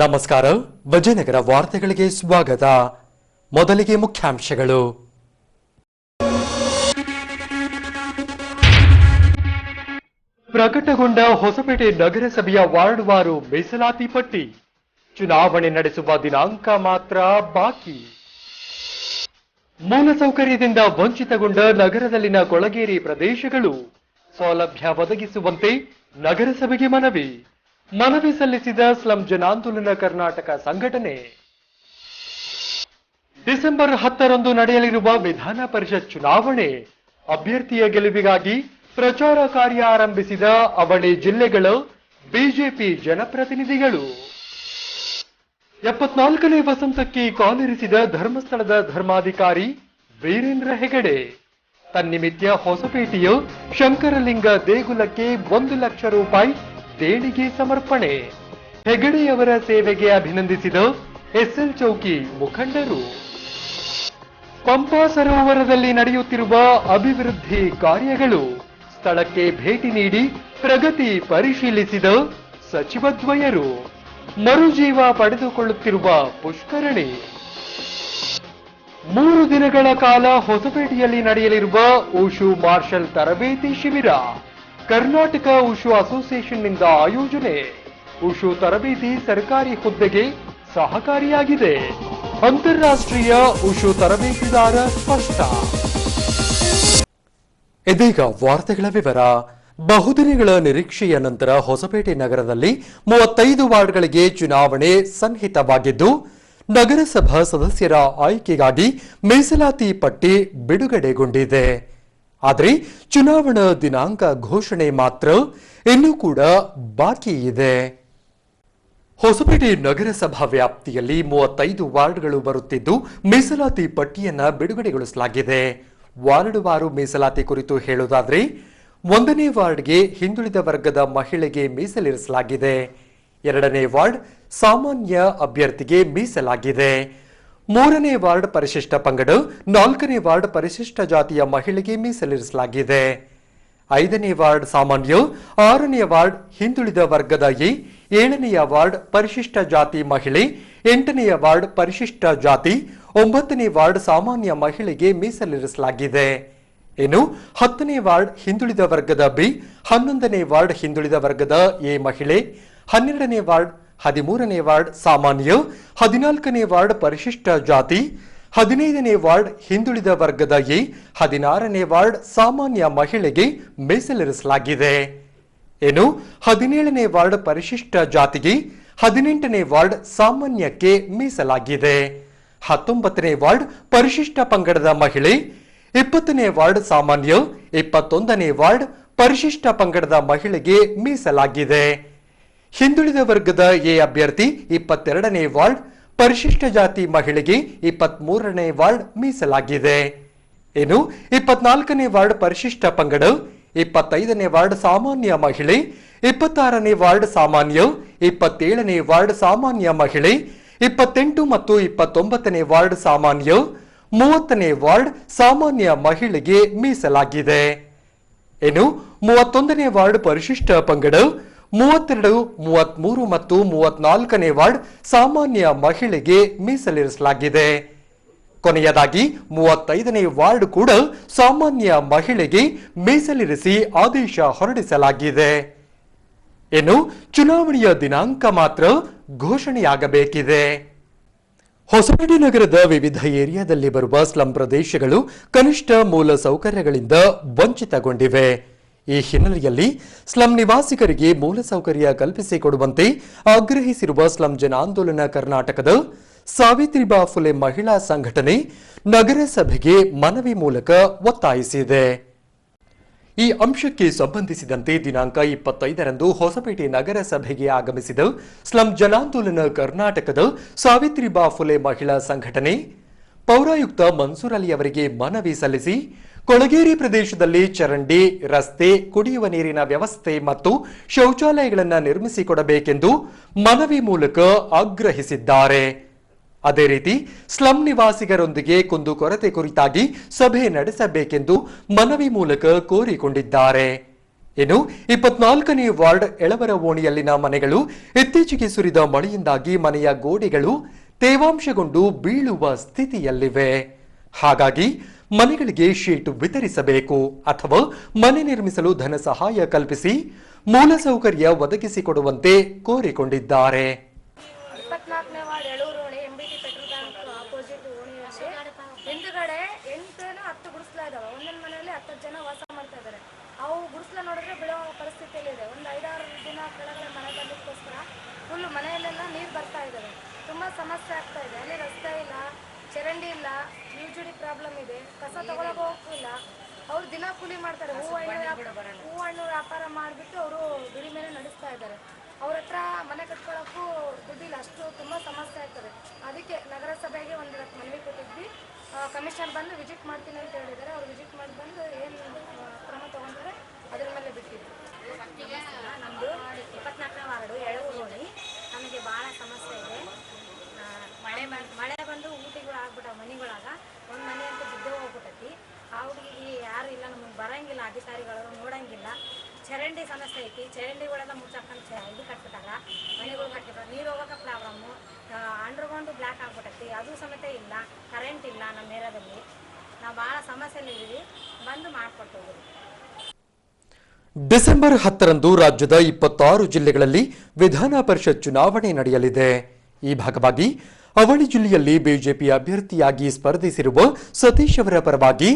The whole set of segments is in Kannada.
ನಮಸ್ಕಾರ. ವಿಜಯನಗರ ವಾರ್ತೆಗಳಿಗೆ ಸ್ವಾಗತ. ಮೊದಲಿಗೆ ಮುಖ್ಯಾಂಶಗಳು. ಪ್ರಕಟಗೊಂಡ ಹೊಸಪೇಟೆ ನಗರಸಭೆಯ ವಾರ್ಡ್ವಾರು ಮೀಸಲಾತಿ ಪಟ್ಟಿ. ಚುನಾವಣೆ ನಡೆಸುವ ದಿನಾಂಕ ಮಾತ್ರ ಬಾಕಿ. ಮೂಲಸೌಕರ್ಯದಿಂದ ವಂಚಿತಗೊಂಡ ನಗರದಲ್ಲಿನ ಕೊಳಗೇರಿ ಪ್ರದೇಶಗಳು ಸೌಲಭ್ಯ ಒದಗಿಸುವಂತೆ ನಗರಸಭೆಗೆ ಮನವಿ ಸಲ್ಲಿಸಿದ ಸ್ಲಂ ಜನಾಂದೋಲನ ಕರ್ನಾಟಕ ಸಂಘಟನೆ. ಡಿಸೆಂಬರ್ 10ರಂದು ನಡೆಯಲಿರುವ ವಿಧಾನ ಪರಿಷತ್ ಚುನಾವಣೆ ಅಭ್ಯರ್ಥಿಯ ಗೆಲುವಿಗಾಗಿ ಪ್ರಚಾರ ಕಾರ್ಯ ಆರಂಭಿಸಿದ ಅವಳಿ ಜಿಲ್ಲೆಗಳ ಬಿಜೆಪಿ ಜನಪ್ರತಿನಿಧಿಗಳು. 74ನೇ ವಸಂತಕ್ಕೆ ಕಾಲಿರಿಸಿದ ಧರ್ಮಸ್ಥಳದ ಧರ್ಮಾಧಿಕಾರಿ ವೀರೇಂದ್ರ ಹೆಗಡೆ ತನ್ನಿಮಿತ್ಯ ಹೊಸಪೇಟೆಯ ಶಂಕರಲಿಂಗ ದೇಗುಲಕ್ಕೆ 1 ಲಕ್ಷ ರೂಪಾಯಿ ದೇಣಿಗೆ ಸಮರ್ಪಣೆ. ಹೆಗಡೆಯವರ ಸೇವೆಗೆ ಅಭಿನಂದಿಸಿದ ಎಸ್ಎಲ್ ಚೌಕಿ ಮುಖಂಡರು. ಪಂಪಾ ಸರೋವರದಲ್ಲಿ ನಡೆಯುತ್ತಿರುವ ಅಭಿವೃದ್ಧಿ ಕಾರ್ಯಗಳು ಸ್ಥಳಕ್ಕೆ ಭೇಟಿ ನೀಡಿ ಪ್ರಗತಿ ಪರಿಶೀಲಿಸಿದ ಸಚಿವದ್ವಯರು. ಮರುಜೀವ ಪಡೆದುಕೊಳ್ಳುತ್ತಿರುವ ಪುಷ್ಕರಣಿ. 3 ದಿನಗಳ ಕಾಲ ಹೊಸಪೇಟೆಯಲ್ಲಿ ನಡೆಯಲಿರುವ ಉಶು ಮಾರ್ಷಲ್ ತರಬೇತಿ ಶಿಬಿರ ಕರ್ನಾಟಕ ಉಶು ಅಸೋಸಿಯೇಷನ್ನಿಂದ ಆಯೋಜನೆ. ಉಶು ತರಬೇತಿ ಸರ್ಕಾರಿ ಹುದ್ದೆಗೆ ಸಹಕಾರಿಯಾಗಿದೆ. ಅಂತಾರಾಷ್ಟ್ರೀಯ ಉಶು ತರಬೇತಿದಾರ ಸ್ಪಷ್ಟ. ಇದೀಗ ವಾರ್ತೆಗಳ ವಿವರ. ಬಹುದಿನಗಳ ನಿರೀಕ್ಷೆಯ ನಂತರ ಹೊಸಪೇಟೆ ನಗರದಲ್ಲಿ 35 ವಾರ್ಡ್ಗಳಿಗೆ ಚುನಾವಣೆ ಸನ್ನಿಹಿತವಾಗಿದ್ದು ನಗರಸಭಾ ಸದಸ್ಯರ ಆಯ್ಕೆಗಾಗಿ ಮೀಸಲಾತಿ ಪಟ್ಟಿ ಬಿಡುಗಡೆಗೊಂಡಿದೆ. ಆದರೆ ಚುನಾವಣಾ ದಿನಾಂಕ ಘೋಷಣೆ ಮಾತ್ರ ಇನ್ನೂ ಕೂಡ ಬಾಕಿ ಇದೆ. ಹೊಸಪೇಟೆ ನಗರಸಭಾ ವ್ಯಾಪ್ತಿಯಲ್ಲಿ 35 ವಾರ್ಡ್ಗಳು ಬರುತ್ತಿದ್ದು ಮೀಸಲಾತಿ ಪಟ್ಟಿಯನ್ನ ಬಿಡುಗಡೆಗೊಳಿಸಲಾಗಿದೆ. ವಾರ್ಡ್ವಾರು ಮೀಸಲಾತಿ ಕುರಿತು ಹೇಳುವುದಾದರೆ 1ನೇ ವಾರ್ಡ್ಗೆ ಹಿಂದುಳಿದ ವರ್ಗದ ಮಹಿಳೆಗೆ ಮೀಸಲಿರಿಸಲಾಗಿದೆ. 2ನೇ ವಾರ್ಡ್ ಸಾಮಾನ್ಯ ಅಭ್ಯರ್ಥಿಗೆ ಮೀಸಲಾಗಿದೆ. 3ನೇ ವಾರ್ಡ್ ಪರಿಶಿಷ್ಟ ಪಂಗಡ, 4ನೇ ವಾರ್ಡ್ ಪರಿಶಿಷ್ಟ ಜಾತಿಯ ಮಹಿಳೆಗೆ ಮೀಸಲಿರಿಸಲಾಗಿದೆ. 5ನೇ ವಾರ್ಡ್ ಸಾಮಾನ್ಯ, 6ನೇ ವಾರ್ಡ್ ಹಿಂದುಳಿದ ವರ್ಗದ ಎ, 7ನೇ ವಾರ್ಡ್ ಪರಿಶಿಷ್ಟ ಜಾತಿ ಮಹಿಳೆ, 8ನೇ ವಾರ್ಡ್ ಪರಿಶಿಷ್ಟ ಜಾತಿ, 9ನೇ ವಾರ್ಡ್ ಸಾಮಾನ್ಯ ಮಹಿಳೆಗೆ ಮೀಸಲಿರಿಸಲಾಗಿದೆ. ಇನ್ನು 10ನೇ ವಾರ್ಡ್ ಹಿಂದುಳಿದ ವರ್ಗದ ಬಿ, 11ನೇ ವಾರ್ಡ್ ಹಿಂದುಳಿದ ವರ್ಗದ ಎ ಮಹಿಳೆ, 12ನೇ ವಾರ್ಡ್ 13ನೇ ವಾರ್ಡ್ ಸಾಮಾನ್ಯ, 14ನೇ ವಾರ್ಡ್ ಪರಿಶಿಷ್ಟ ಜಾತಿ, 15ನೇ ವಾರ್ಡ್ ಹಿಂದುಳಿದ ವರ್ಗದ ಎ, 16ನೇ ವಾರ್ಡ್ ಸಾಮಾನ್ಯ ಮಹಿಳೆಗೆ ಮೀಸಲಿರಿಸಲಾಗಿದೆ. ಇನ್ನು 17ನೇ ವಾರ್ಡ್ ಪರಿಶಿಷ್ಟ ಜಾತಿಗೆ, 18ನೇ ವಾರ್ಡ್ ಸಾಮಾನ್ಯಕ್ಕೆ ಮೀಸಲಾಗಿದೆ. 19ನೇ ವಾರ್ಡ್ ಪರಿಶಿಷ್ಟ ಪಂಗಡದ ಮಹಿಳೆ, 20ನೇ ವಾರ್ಡ್ ಸಾಮಾನ್ಯ, 21ನೇ ವಾರ್ಡ್ ಪರಿಶಿಷ್ಟ ಪಂಗಡದ ಮಹಿಳೆಗೆ ಮೀಸಲಾಗಿದೆ. ಹಿಂದುಳಿದ ವರ್ಗದ ಎ ಅಭ್ಯರ್ಥಿ 22ನೇ ವಾರ್ಡ್ ಪರಿಶಿಷ್ಟ ಜಾತಿ ಮಹಿಳೆಗೆ 23ನೇ ವಾರ್ಡ್ ಮೀಸಲಾಗಿದೆ. ಇನ್ನು 24ನೇ ವಾರ್ಡ್ ಪರಿಶಿಷ್ಟ ಪಂಗಡ, 25ನೇ ವಾರ್ಡ್ ಸಾಮಾನ್ಯ ಮಹಿಳೆ, 26ನೇ ವಾರ್ಡ್ ಸಾಮಾನ್ಯ, 27ನೇ ವಾರ್ಡ್ ಸಾಮಾನ್ಯ ಮಹಿಳೆ, 28 ಮತ್ತು 29ನೇ ವಾರ್ಡ್ ಸಾಮಾನ್ಯ, 30ನೇ ವಾರ್ಡ್ ಸಾಮಾನ್ಯ ಮಹಿಳೆಗೆ ಮೀಸಲಾಗಿದೆ. ಇನ್ನು 31ನೇ ವಾರ್ಡ್ ಪರಿಶಿಷ್ಟ ಪಂಗಡ, 32, 33 ಮತ್ತು 34ನೇ ವಾರ್ಡ್ ಸಾಮಾನ್ಯ ಮಹಿಳೆಗೆ ಮೀಸಲಿರಿಸಲಾಗಿದೆ. ಕೊನೆಯದಾಗಿ 35ನೇ ವಾರ್ಡ್ ಕೂಡ ಸಾಮಾನ್ಯ ಮಹಿಳೆಗೆ ಮೀಸಲಿರಿಸಿ ಆದೇಶ ಹೊರಡಿಸಲಾಗಿದೆ. ಇನ್ನು ಚುನಾವಣೆಯ ದಿನಾಂಕ ಮಾತ್ರ ಘೋಷಣೆಯಾಗಬೇಕಿದೆ. ಹೊಸಪೇಟೆ ನಗರದ ವಿವಿಧ ಏರಿಯಾದಲ್ಲಿ ಬರುವ ಸ್ಲಂ ಪ್ರದೇಶಗಳು ಕನಿಷ್ಠ ಮೂಲ ಸೌಕರ್ಯಗಳಿಂದ ವಂಚಿತಗೊಂಡಿವೆ. ಈ ಹಿನ್ನೆಲೆಯಲ್ಲಿ ಸ್ಲಂ ನಿವಾಸಿಗರಿಗೆ ಮೂಲಸೌಕರ್ಯ ಕಲ್ಪಿಸಿಕೊಡುವಂತೆ ಆಗ್ರಹಿಸಿರುವ ಸ್ಲಂ ಜನಾಂದೋಲನ ಕರ್ನಾಟಕದ ಸಾವಿತ್ರಿಬಾ ಫುಲೆ ಮಹಿಳಾ ಸಂಘಟನೆ ನಗರಸಭೆಗೆ ಮನವಿ ಮೂಲಕ ಒತ್ತಾಯಿಸಿದೆ. ಈ ಅಂಶಕ್ಕೆ ಸಂಬಂಧಿಸಿದಂತೆ ದಿನಾಂಕ 25ರಂದು ಹೊಸಪೇಟೆ ನಗರಸಭೆಗೆ ಆಗಮಿಸಿದ ಸ್ಲಂ ಜನಾಂದೋಲನ ಕರ್ನಾಟಕದ ಸಾವಿತ್ರಿಬಾ ಫುಲೆ ಮಹಿಳಾ ಸಂಘಟನೆ ಪೌರಾಯುಕ್ತ ಮನ್ಸೂರ್ ಅಲಿ ಅವರಿಗೆ ಮನವಿ ಸಲ್ಲಿಸಿ ಕೊಳಗೇರಿ ಪ್ರದೇಶದಲ್ಲಿ ಚರಂಡಿ, ರಸ್ತೆ, ಕುಡಿಯುವ ನೀರಿನ ವ್ಯವಸ್ಥೆ ಮತ್ತು ಶೌಚಾಲಯಗಳನ್ನು ನಿರ್ಮಿಸಿಕೊಡಬೇಕೆಂದು ಮನವಿ ಮೂಲಕ ಆಗ್ರಹಿಸಿದ್ದಾರೆ. ಅದೇ ರೀತಿ ಸ್ಲಂ ನಿವಾಸಿಗರೊಂದಿಗೆ ಕುಂದುಕೊರತೆ ಕುರಿತಾಗಿ ಸಭೆ ನಡೆಸಬೇಕೆಂದು ಮನವಿ ಮೂಲಕ ಕೋರಿಕೊಂಡಿದ್ದಾರೆ. ಇನ್ನು 24ನೇ ವಾರ್ಡ್ ಎಳವರ ಓಣಿಯಲ್ಲಿನ ಮನೆಗಳು ಇತ್ತೀಚೆಗೆ ಸುರಿದ ಮಳೆಯಿಂದಾಗಿ ಮನೆಯ ಗೋಡೆಗಳು ತೇವಾಂಶಗೊಂಡು ಬೀಳುವ ಸ್ಥಿತಿಯಲ್ಲಿವೆ. ಹಾಗಾಗಿ ಮನೆಗಳಿಗೆ ಶೀಟ್ ವಿತರಿಸಬೇಕು ಅಥವಾ ಮನೆ ನಿರ್ಮಿಸಲು ಧನ ಸಹಾಯ ಕಲ್ಪಿಸಿ ಮೂಲಸೌಕರ್ಯ ಒದಗಿಸಿಕೊಡುವಂತೆ ಕೋರಿಕೊಂಡಿದ್ದಾರೆ. 24ನೇ ವಾರ್ಡ್ ಎಳೂರು ಓಣಿ ಎಂಬಿಟಿ ಪೆಟ್ರೋಲ್ ಬ್ಯಾಂಕ್ ಆಪೋಸಿಟ್ ಓಣಿಯಲ್ಲಿ ಹಿಂದುಗಡೆ 8-10 ಗುಡಿಸಲ ಇದಾವೆ. ಒಂದೊಂದು ಮನೆಯಲ್ಲಿ 10 ಜನ ವಾಸ ಮಾಡ್ತಾ ಇದ್ದಾರೆ. ಅವು ಗುಡಿಸಲ ನೋಡಿದ್ರೆ ಬೀಳೋ ಪರಿಸ್ಥಿತಿಯಲ್ಲಿದೆ. ಒಂದು 5-6 ದಿನ ಕೆಳಗಡೆ ಮನೆ ಬಂದಿದ್ದಕ್ಕೋಸ್ಕರ ಫುಲ್ ಮನೆಯಲ್ಲೆಲ್ಲ ನೀರು ಬರ್ತಾ ಇದ್ದಾವೆ. ತುಂಬ ಸಮಸ್ಯೆ ಆಗ್ತಾ ಇದೆ. ಅಲ್ಲಿ ರಸ್ತೆ ಇಲ್ಲ, ಚರಂಡಿ ಇಲ್ಲ, ಯೂಜುಡಿ ಪ್ರಾಬ್ಲಮ್ ಇದೆ, ಕಸ ತಗೊಳಕ್ಕೆ ಇಲ್ಲ. ಅವ್ರು ದಿನ ಕೂಲಿ ಮಾಡ್ತಾರೆ. ಹೂವಣ್ಣು ವ್ಯಾಪಾರ ಮಾಡಿಬಿಟ್ಟು ಅವರು ಬಿಡಿ ಮೇಲೆ ನಡೆಸ್ತಾ ಇದ್ದಾರೆ. ಅವ್ರ ಹತ್ರ ಮನೆ ಕಟ್ಕೊಳ್ಳೋಕ್ಕೂ ದುಡ್ಡಿಲ್ಲ. ಅಷ್ಟು ತುಂಬ ಸಮಸ್ಯೆ ಆಗ್ತದೆ. ಅದಕ್ಕೆ ನಗರಸಭೆಗೆ ಒಂದು ಮನವಿ ಕೊಟ್ಟಿದ್ವಿ. ಕಮಿಷನರ್ ಬಂದು ವಿಸಿಟ್ ಮಾಡ್ತೀನಿ ಅಂತ ಹೇಳಿದ್ದಾರೆ. ಅವ್ರು ವಿಸಿಟ್ ಮಾಡಿ ಬಂದು ಏನು ಕ್ರಮ ತೊಗೊಂಡ್ರೆ ಅದ್ರ ಮೇಲೆ ಬಿಟ್ಟಿದ್ವಿ. ನಮ್ಮದು 24ನೇ ವಾರ್ಡು ಎಳೂರು ಓಣಿ. ನಮಗೆ ಭಾಳ ಸಮಸ್ಯೆ ಇದೆ. ಮಳೆ ಬಂದು ಊಟಿಗಳು ಆಗ್ಬಿಟ್ಟಾವ ಮನೆಗಳಾಗ. ಒಂದು ಮನೆ ಅಂತ ಬಿದ್ದೇ ಹೋಗ್ಬಿಟ್ಟೈತಿ. ಆ ಹುಡುಗಿಗೆ ಯಾರು ಇಲ್ಲ, ನಮಗೆ ಬರೋಂಗಿಲ್ಲ, ಅಧಿಕಾರಿಗಳು ನೋಡೋಂಗಿಲ್ಲ. ಚರಂಡಿ ಸಮಸ್ಯೆ ಐತಿ. ಚರಂಡಿಗಳೆಲ್ಲ ಮುಚ್ಚಾಕೊಂಡು ಇದು ಕಟ್ಬಿಟ್ಟಾರ, ಮನೆಗಳು ಕಟ್ಬಿಟ್ಟಾರ. ನೀರು ಹೋಗೋಕೆ ಪ್ರಾಬ್ಲಮ್ಮು. ಅಂಡರ್ಗ್ರೌಂಡು ಬ್ಲ್ಯಾಕ್ ಆಗ್ಬಿಟ್ಟೈತಿ, ಅದು ಸಮೇತ ಇಲ್ಲ. ಕರೆಂಟ್ ಇಲ್ಲ ನಮ್ಮ ಏರಿಯಾದಲ್ಲಿ. ನಾವು ಭಾಳ ಸಮಸ್ಯೆಯಲ್ಲಿದ್ದೀವಿ. ಬಂದು ಮಾಡಿಕೊಟ್ಟು ಹೋಗೋದು. ಡಿಸೆಂಬರ್ 10ರಂದು ರಾಜ್ಯದ 26 ಜಿಲ್ಲೆಗಳಲ್ಲಿ ವಿಧಾನ ಪರಿಷತ್ ಚುನಾವಣೆ ನಡೆಯಲಿದೆ. ಈ ಭಾಗವಾಗಿ ಅವಳಿ ಜಿಲ್ಲೆಯಲ್ಲಿ ಬಿಜೆಪಿ ಅಭ್ಯರ್ಥಿಯಾಗಿ ಸ್ಪರ್ಧಿಸಿರುವ ಸತೀಶ್ ಅವರ ಪರವಾಗಿ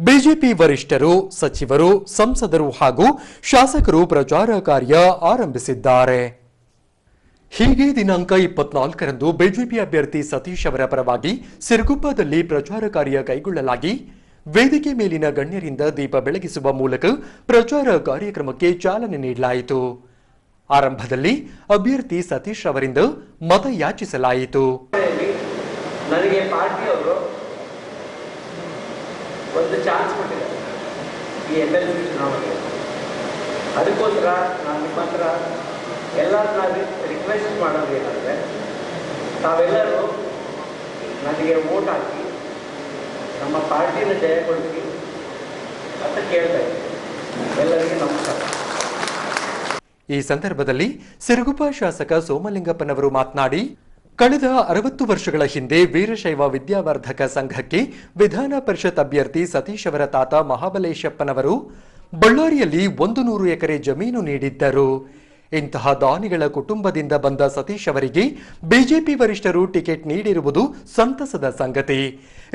ಬಿಜೆಪಿ ವರಿಷ್ಠರು, ಸಚಿವರು, ಸಂಸದರು ಹಾಗೂ ಶಾಸಕರು ಪ್ರಚಾರ ಕಾರ್ಯ ಆರಂಭಿಸಿದ್ದಾರೆ. ಹೀಗೆ ದಿನಾಂಕ 24ರಂದು ಬಿಜೆಪಿ ಅಭ್ಯರ್ಥಿ ಸತೀಶ್ ಅವರ ಪರವಾಗಿ ಸಿರುಗುಪ್ಪದಲ್ಲಿ ಪ್ರಚಾರ ಕಾರ್ಯ ಕೈಗೊಳ್ಳಲಾಗಿ ವೇದಿಕೆ ಮೇಲಿನ ಗಣ್ಯರಿಂದ ದೀಪ ಬೆಳಗಿಸುವ ಮೂಲಕ ಪ್ರಚಾರ ಕಾರ್ಯಕ್ರಮಕ್ಕೆ ಚಾಲನೆ ನೀಡಲಾಯಿತು. ಆರಂಭದಲ್ಲಿ ಅಭ್ಯರ್ಥಿ ಸತೀಶ್ ಅವರಿಂದ ಮತ ಯಾಚಿಸಲಾಯಿತು. ನನಗೆ ಪಾರ್ಟಿಯವರು ಒಂದು ಚಾನ್ಸ್ ಕೊಟ್ಟಿದ್ದಾರೆ ಈ MLC ಚುನಾವಣೆಗೆ. ಅದಕ್ಕೋಸ್ಕರ ನಾನು ನಿಮ್ಮ ಹತ್ರ ಎಲ್ಲರನ್ನ ರಿಕ್ವೆಸ್ಟ್ ಮಾಡೋದು ಏನಂದರೆ, ತಾವೆಲ್ಲರೂ ನನಗೆ ವೋಟ್ ಹಾಕಿ ನಮ್ಮ ಪಾರ್ಟಿನ ಜಯಗೊಳಿಸಿ ಅಂತ ಕೇಳ್ತಾ ಇದ್ದೀನಿ. ಎಲ್ಲರಿಗೆ ನಮಸ್ಕಾರ. ಈ ಸಂದರ್ಭದಲ್ಲಿ ಸಿರುಗುಪ್ಪ ಶಾಸಕ ಸೋಮಲಿಂಗಪ್ಪನವರು ಮಾತನಾಡಿ, ಕಳೆದ 60 ವರ್ಷಗಳ ಹಿಂದೆ ವೀರಶೈವ ವಿದ್ಯಾವರ್ಧಕ ಸಂಘಕ್ಕೆ ವಿಧಾನ ಪರಿಷತ್ ಅಭ್ಯರ್ಥಿ ಸತೀಶ್ ಅವರ ತಾತ ಮಹಾಬಲೇಶಪ್ಪನವರು ಬಳ್ಳಾರಿಯಲ್ಲಿ 100 ಎಕರೆ ಜಮೀನು ನೀಡಿದ್ದರು. ಇಂತಹ ದಾನಿಗಳ ಕುಟುಂಬದಿಂದ ಬಂದ ಸತೀಶ್ ಅವರಿಗೆ ಬಿಜೆಪಿ ವರಿಷ್ಠರು ಟಿಕೆಟ್ ನೀಡಿರುವುದು ಸಂತಸದ ಸಂಗತಿ.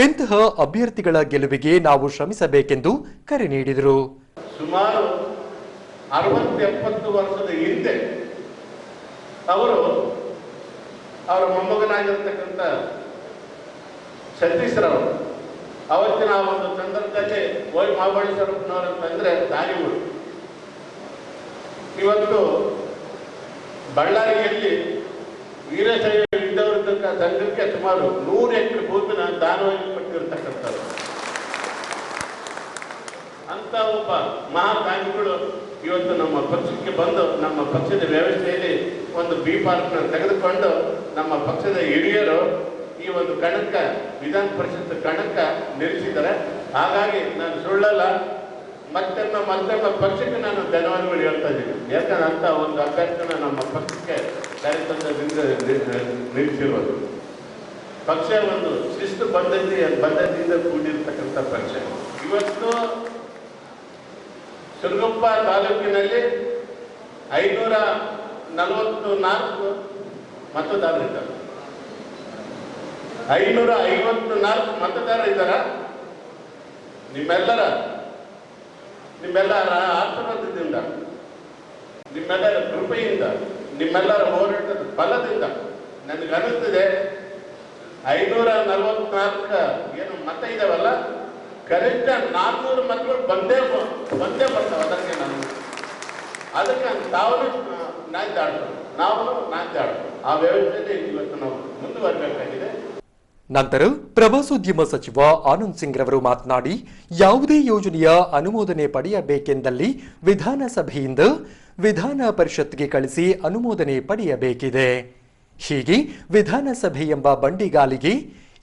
ಇಂತಹ ಅಭ್ಯರ್ಥಿಗಳ ಗೆಲುವಿಗೆ ನಾವು ಶ್ರಮಿಸಬೇಕೆಂದು ಕರೆ ನೀಡಿದರು. ಸುಮಾರು 60-70 ವರ್ಷದ ಹಿಂದೆ ಅವರು ಅವರ ಮೊಮ್ಮಗನಾಗಿರ್ತಕ್ಕಂಥ ಸತೀಶ್ರವರು ಅವತ್ತಿನ ಆ ಒಂದು ಸಂದರ್ಭದಲ್ಲಿ ಮಹಾಬಳೇಶ್ವರಪ್ಪನವರು ಅಂತಂದ್ರೆ ದಾನಿಗಳು. ಇವತ್ತು ಬಳ್ಳಾರಿಯಲ್ಲಿ ವೀರಶೈವ ವಿದ್ಯಾವರ್ಧಕ ಸಂಘಕ್ಕೆ ಸುಮಾರು 100 ಎಕರೆ ಭೂಮಿನ ದಾನವಾಗಿ ಕೊಟ್ಟಿರ್ತಕ್ಕಂಥದ್ದು. ಅಂತ ಒಬ್ಬ ಮಹಾದಾನಿಗಳು ಇವತ್ತು ನಮ್ಮ ಪಕ್ಷಕ್ಕೆ ಬಂದು ನಮ್ಮ ಪಕ್ಷದ ವ್ಯವಸ್ಥೆಯಲ್ಲಿ ಒಂದು ಬಿ ಪಾರ್ಕ್ನ ತೆಗೆದುಕೊಂಡು ನಮ್ಮ ಪಕ್ಷದ ಹಿರಿಯರು ಈ ಒಂದು ಕಣಕ್ಕ ವಿಧಾನ ಪರಿಷತ್ ಕಣಕ್ಕ ನಿಲ್ಲಿಸಿದ್ದಾರೆ. ಹಾಗಾಗಿ ನಾನು ಸುಳ್ಳಲ್ಲ, ಮತ್ತೊಮ್ಮೆ ಪಕ್ಷಕ್ಕೆ ನಾನು ಧನ್ಯವಾದಗಳು ಹೇಳ್ತಾ ಇದ್ದೀನಿ. ಯಾಕಂದ್ರೆ ಅಂತ ಒಂದು ಅಭ್ಯರ್ಥಿನ ನಮ್ಮ ಪಕ್ಷಕ್ಕೆ ಕಾರ್ಯತಂತ್ರದಿಂದ ನಿಲ್ಲಿಸಿರೋದು. ಪಕ್ಷ ಒಂದು ಶಿಸ್ತು ಬದ್ಧತೆಯಿಂದ ಕೂಡಿರ್ತಕ್ಕಂಥ ಪಕ್ಷ. ಇವತ್ತು ಸಿರುಗುಪ್ಪ ತಾಲೂಕಿನಲ್ಲಿ 544 ಮತದಾರರಿದ್ದಾರೆ. 554 ಮತದಾರರಿದ್ದಾರೆ. ನಿಮ್ಮೆಲ್ಲರ ಆಶೀರ್ವಾದದಿಂದ, ನಿಮ್ಮೆಲ್ಲರ ಕೃಪೆಯಿಂದ, ನಿಮ್ಮೆಲ್ಲರ ಹೋರಾಟದ ಫಲದಿಂದ ನನಗನ್ನಿಸ್ತದೆ 544 ಏನು ಮತ ಇದಾವಲ್ಲ, ಕನಿಷ್ಠ 400 ಮತಗಳು ಬಂದೇ ಬರ್ತಾವೆ. ಅದಕ್ಕೆ ತಾವು ನಾಚ್ದಾಡ್ತಾರೆ, ನಾವು ನಾಚ್ದಾಡ್ತಾರೆ. ಆ ವ್ಯವಸ್ಥೆಯಲ್ಲಿ ಇವತ್ತು ನಾವು ಮುಂದುವರಬೇಕಾಗಿದೆ. ನಂತರ ಪ್ರವಾಸೋದ್ಯಮ ಸಚಿವ ಆನಂದ್ ಸಿಂಗ್ ರವರು ಮಾತನಾಡಿ, ಯಾವುದೇ ಯೋಜನೆಯ ಅನುಮೋದನೆ ಪಡೆಯಬೇಕೆಂದಲ್ಲಿ ವಿಧಾನಸಭೆಯಿಂದ ವಿಧಾನ ಪರಿಷತ್ಗೆ ಕಳಿಸಿ ಅನುಮೋದನೆ ಪಡೆಯಬೇಕಿದೆ. ಹೀಗೆ ವಿಧಾನಸಭೆ ಎಂಬ ಬಂಡಿಗಾಲಿಗೆ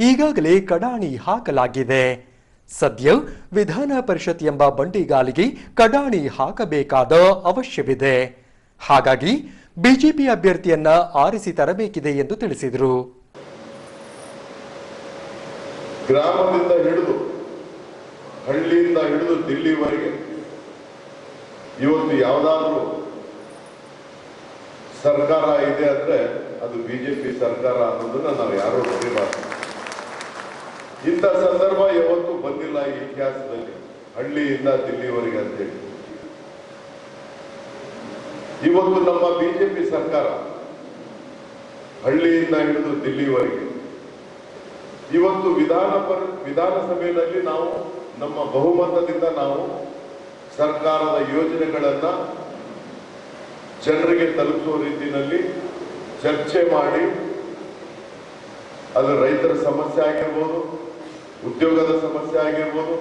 ಈಗಾಗಲೇ ಕಡಾಣಿ ಹಾಕಲಾಗಿದೆ. ಸದ್ಯ ವಿಧಾನ ಪರಿಷತ್ ಎಂಬ ಬಂಡಿಗಾಲಿಗೆ ಕಡಾಣಿ ಹಾಕಬೇಕಾದ ಅವಶ್ಯವಿದೆ. ಹಾಗಾಗಿ ಬಿಜೆಪಿ ಅಭ್ಯರ್ಥಿಯನ್ನ ಆರಿಸಿ ತರಬೇಕಿದೆ ಎಂದು ತಿಳಿಸಿದರು. ಗ್ರಾಮದಿಂದ ಹಿಡಿದು ಹಳ್ಳಿಯಿಂದ ಹಿಡಿದು ದಿಲ್ಲಿವರೆಗೆ ಇವತ್ತು ಯಾವುದಾದ್ರೂ ಸರ್ಕಾರ ಇದೆ ಅಂದ್ರೆ ಅದು ಬಿಜೆಪಿ ಸರ್ಕಾರ ಅನ್ನೋದನ್ನ ನಾವು ಯಾರೂ ಮರಿಬಾರ್ದು. ಇಂಥ ಸಂದರ್ಭ ಯಾವತ್ತೂ ಬಂದಿಲ್ಲ ಈ ಇತಿಹಾಸದಲ್ಲಿ, ಹಳ್ಳಿಯಿಂದ ದಿಲ್ಲಿವರೆಗೆ ಅಂತೇಳಿ. ಇವತ್ತು ನಮ್ಮ ಬಿಜೆಪಿ ಸರ್ಕಾರ ಹಳ್ಳಿಯಿಂದ ಹಿಡಿದು ದಿಲ್ಲಿವರೆಗೆ ಇವತ್ತು ವಿಧಾನಸಭೆಯಲ್ಲಿ ನಾವು ನಮ್ಮ ಬಹುಮತದಿಂದ ನಾವು ಸರ್ಕಾರದ ಯೋಜನೆಗಳನ್ನ ಜನರಿಗೆ ತಲುಪಿಸುವ ರೀತಿಯಲ್ಲಿ ಚರ್ಚೆ ಮಾಡಿ, ಅದು ರೈತರ ಸಮಸ್ಯೆ ಆಗಿರ್ಬೋದು, ಉದ್ಯೋಗದ ಸಮಸ್ಯೆ ಆಗಿರ್ಬೋದು,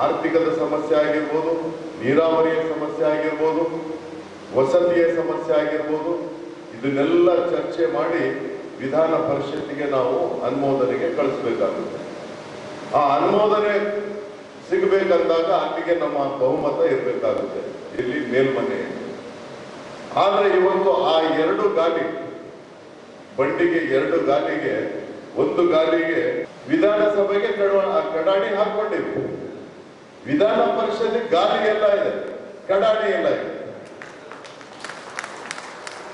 ಆರ್ಥಿಕದ ಸಮಸ್ಯೆ ಆಗಿರ್ಬೋದು, ನೀರಾವರಿಯ ಸಮಸ್ಯೆ ಆಗಿರ್ಬೋದು, ವಸತಿಯ ಸಮಸ್ಯೆ ಆಗಿರ್ಬೋದು, ಇದನ್ನೆಲ್ಲ ಚರ್ಚೆ ಮಾಡಿ ವಿಧಾನ ಪರಿಷತ್ತಿಗೆ ನಾವು ಅನುಮೋದನೆಗೆ ಕಳಿಸ್ಬೇಕಾಗುತ್ತೆ. ಆ ಅನುಮೋದನೆ ಸಿಗಬೇಕಂದಾಗ ಅಲ್ಲಿಗೆ ನಮ್ಮ ಬಹುಮತ ಇರಬೇಕಾಗುತ್ತೆ, ಇಲ್ಲಿ ಮೇಲ್ಮನೆ. ಆದ್ರೆ ಇವತ್ತು ಆ ಎರಡು ಗಾಲಿ ಬಂಡಿಗೆ, ಎರಡು ಗಾಲಿಗೆ, ಒಂದು ಗಾಲಿಗೆ ವಿಧಾನಸಭೆಗೆ ಕಡಾಣಿ ಹಾಕೊಂಡಿವಿ. ವಿಧಾನ ಪರಿಷತ್ ಗಾಲಿ ಎಲ್ಲ ಇದೆ, ಕಡಾಣಿ ಎಲ್ಲ ಇದೆ.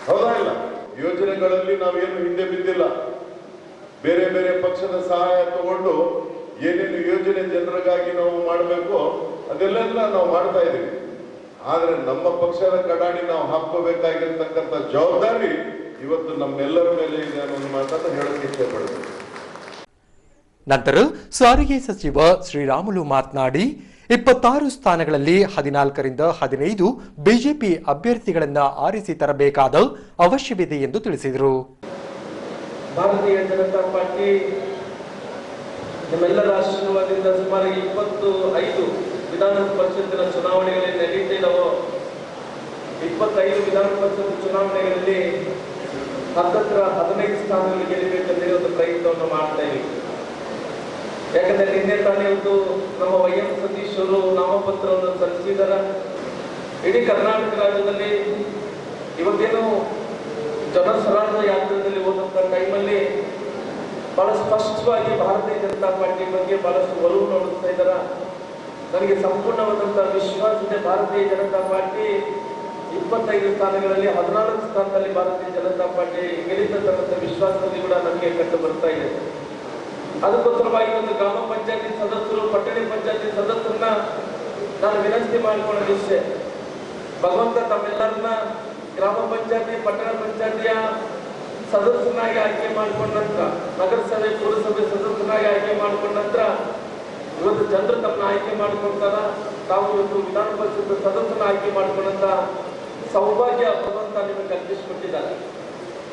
ಹೌದಾ ಇಲ್ಲ? ಯೋಜನೆಗಳಲ್ಲಿ ನಾವೇನು ಹಿಂದೆ ಬಿದ್ದಿಲ್ಲ. ಬೇರೆ ಬೇರೆ ಪಕ್ಷದ ಸಹಾಯ ತಗೊಂಡು ಏನೇನು ಯೋಜನೆ ಜನರಿಗಾಗಿ ನಾವು ಮಾಡಬೇಕು ಅದೆಲ್ಲ ನಾವು ಮಾಡ್ತಾ ಇದ್ದೀವಿ. ಆದ್ರೆ ನಮ್ಮ ಪಕ್ಷದ ಕಡಾಣಿ ನಾವು ಹಾಕೋಬೇಕಾಗಿರ್ತಕ್ಕಂಥ ಜವಾಬ್ದಾರಿ ಇವತ್ತು ನಮ್ಮೆಲ್ಲರ ಮೇಲೆ ಇದೆ ಅನ್ನೋ ಮಾತನ್ನು ಹೇಳಕ್ಕೆ ಇಷ್ಟಪಡ್ತೀನಿ. ನಂತರ ಸಾರಿಗೆ ಸಚಿವ ಶ್ರೀರಾಮುಲು ಮಾತನಾಡಿ 26 ಸ್ಥಾನಗಳಲ್ಲಿ 14ರಿಂದ 15 ಬಿಜೆಪಿ ಅಭ್ಯರ್ಥಿಗಳನ್ನ ಆರಿಸಿ ತರಬೇಕಾದ ಅವಶ್ಯವಿದೆ ಎಂದು ತಿಳಿಸಿದರು. ಭಾರತೀಯ ಜನತಾ ಪಾರ್ಟಿ ನಮ್ಮೆಲ್ಲರ ಆಶೀರ್ವಾದದಿಂದ ಸುಮಾರು 25 ವಿಧಾನ ಪರಿಷತ್ತಿನ ಚುನಾವಣೆಗಳಲ್ಲಿ ನಡೀತಿದ್ದಾವೋ 25 ವಿಧಾನ ಪರಿಷತ್ ಚುನಾವಣೆಗಳಲ್ಲಿ 15 ಸ್ಥಾನಗಳಲ್ಲಿ ಗೆಲ್ಲಬೇಕಂದ್ರೆ ಒಂದು ಪ್ರಯತ್ನವನ್ನು ಮಾಡ್ತಾ ಇದ್ದೀವಿ. ಯಾಕಂದ್ರೆ ನಿನ್ನೆ ತಾನೇ ಒಂದು ನಮ್ಮ YM ಸತೀಶ್ ಅವರು ನಾಮಪತ್ರವನ್ನು ಸಲ್ಲಿಸಿದಾರ. ಇಡೀ ಕರ್ನಾಟಕ ರಾಜ್ಯದಲ್ಲಿ ಇವತ್ತೇನು ಜನಸರಾದ ಯಾತ್ರೆಯಲ್ಲಿ ಹೋದಂತ ಟೈಮಲ್ಲಿ ಬಹಳ ಸ್ಪಷ್ಟವಾಗಿ ಭಾರತೀಯ ಜನತಾ ಪಾರ್ಟಿ ಬಗ್ಗೆ ಬಹಳಷ್ಟು ಒಲವು ನೋಡುತ್ತಾ ಇದ್ದಾರ. ನನಗೆ ಸಂಪೂರ್ಣವಾದಂತಹ ವಿಶ್ವಾಸ ಇದೆ, ಭಾರತೀಯ ಜನತಾ ಪಾರ್ಟಿ 25 ಸ್ಥಾನಗಳಲ್ಲಿ 14 ಸ್ಥಾನದಲ್ಲಿ ಭಾರತೀಯ ಜನತಾ ಪಾರ್ಟಿ ಗೆಲ್ಲಿತಕ್ಕಂಥ ವಿಶ್ವಾಸದಲ್ಲಿ ಕೂಡ ನನಗೆ ಕಂಡು ಬರ್ತಾ ಇದೆ. ಅದಕ್ಕೋಸ್ಕರವಾಗಿ ಒಂದು ಗ್ರಾಮ ಪಂಚಾಯತಿ ಸದಸ್ಯರು, ಪಟ್ಟಣ ಪಂಚಾಯತಿ ಸದಸ್ಯರನ್ನ ನಾನು ವಿನಂತಿ ಮಾಡಿಕೊಳ್ಳೋ ವಿಷಯ, ಭಗವಂತ ತಮ್ಮೆಲ್ಲರನ್ನ ಗ್ರಾಮ ಪಂಚಾಯತಿ, ಪಟ್ಟಣ ಪಂಚಾಯತಿಯ ಸದಸ್ಯನಾಗಿ ಆಯ್ಕೆ ಮಾಡಿಕೊಂಡ ನಂತರ, ನಗರಸಭೆ, ಪುರಸಭೆ ಸದಸ್ಯನಾಗಿ ಆಯ್ಕೆ ಮಾಡಿಕೊಂಡ ನಂತರ ಇವತ್ತು ಜನರು ತಮ್ಮನ್ನ ಆಯ್ಕೆ ಮಾಡಿಕೊಳ್ತಾರ. ತಾವು ಇವತ್ತು ವಿಧಾನ ಪರಿಷತ್ ಸದಸ್ಯನ ಆಯ್ಕೆ ಮಾಡಿಕೊಂಡಂತ ಸೌಭಾಗ್ಯ ಭಗವಂತ ನಿಮಗೆ ಕಲ್ಪಿಸಿಕೊಟ್ಟಿದ್ದಾರೆ.